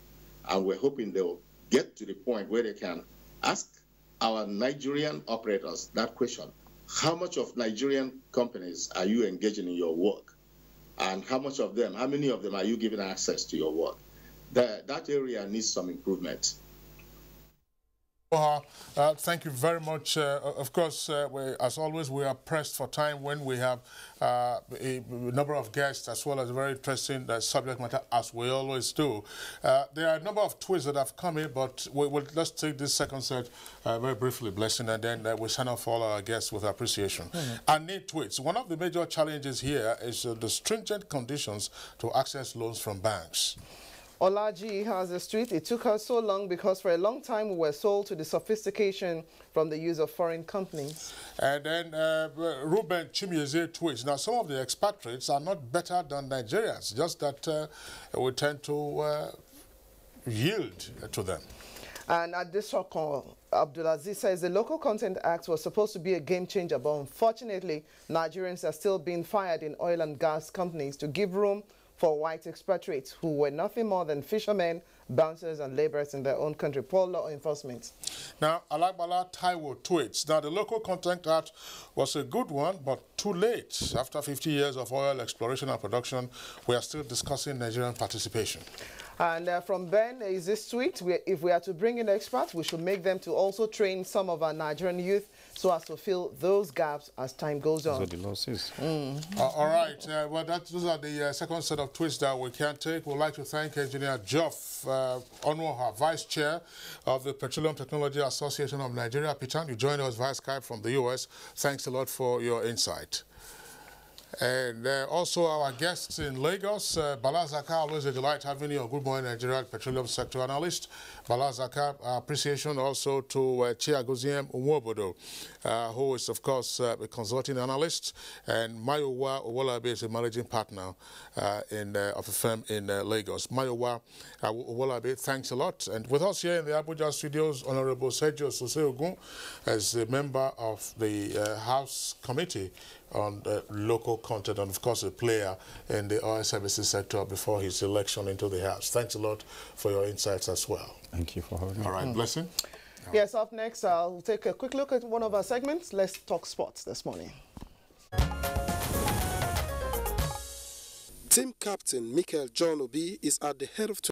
and we're hoping they'll get to the point where they can ask our Nigerian operators that question. How much of Nigerian companies are you engaging in your work? And how many of them are you giving access to your work? That area needs some improvement. Thank you very much. Of course, as always, we are pressed for time when we have a number of guests as well as a very interesting subject matter, as we always do. There are a number of tweets that have come in, but let's take this second set very briefly, Blessing, and then we sign off all our guests with appreciation. And need tweets. One of the major challenges here is the stringent conditions to access loans from banks. Olaji has a tweet. It took us so long because for a long time we were sold to the sophistication from the use of foreign companies. And then Ruben Chimieze tweets. Now, some of the expatriates are not better than Nigerians, just that we tend to yield to them. And at this call, Abdulaziz says the Local Content Act was supposed to be a game changer, but unfortunately, Nigerians are still being fired in oil and gas companies to give room for white expatriates who were nothing more than fishermen, bouncers and laborers in their own country. Poor law enforcement. Now, Alagbala Taiwo tweets. Now, the Local Content Act was a good one, but too late. After 50 years of oil exploration and production, we are still discussing Nigerian participation. And from Ben is this tweet. If we are to bring in experts, we should make them to also train some of our Nigerian youth so as to fill those gaps as time goes on. That's what the law says. All right. Well, those are the second set of tweets that we can take. We'd like to thank Engineer Geoff Onwoha, Vice Chair of the Petroleum Technology Association of Nigeria, Pitan. You joined us via Skype from the U.S. Thanks a lot for your insight. And also our guests in Lagos, Bala Zaka, always a delight having you on Good Morning Nigeria, Petroleum Sector Analyst. Bala Zaka, appreciation also to Chiagoziem Umwobodo, who is, of course, a consulting analyst, and Mayowa Owolabe is a managing partner of a firm in Lagos. Mayowa Owolabe, thanks a lot. And with us here in the Abuja studios, Honorable Sergio Soseogun, as a member of the House Committee on local content, and of course a player in the oil services sector before his election into the House. Thanks a lot for your insights as well. Thank you for having me. All right, Blessing. Yes, up next, I'll take a quick look at one of our segments. Let's talk sports this morning. Team captain Michael John Obi is at the head of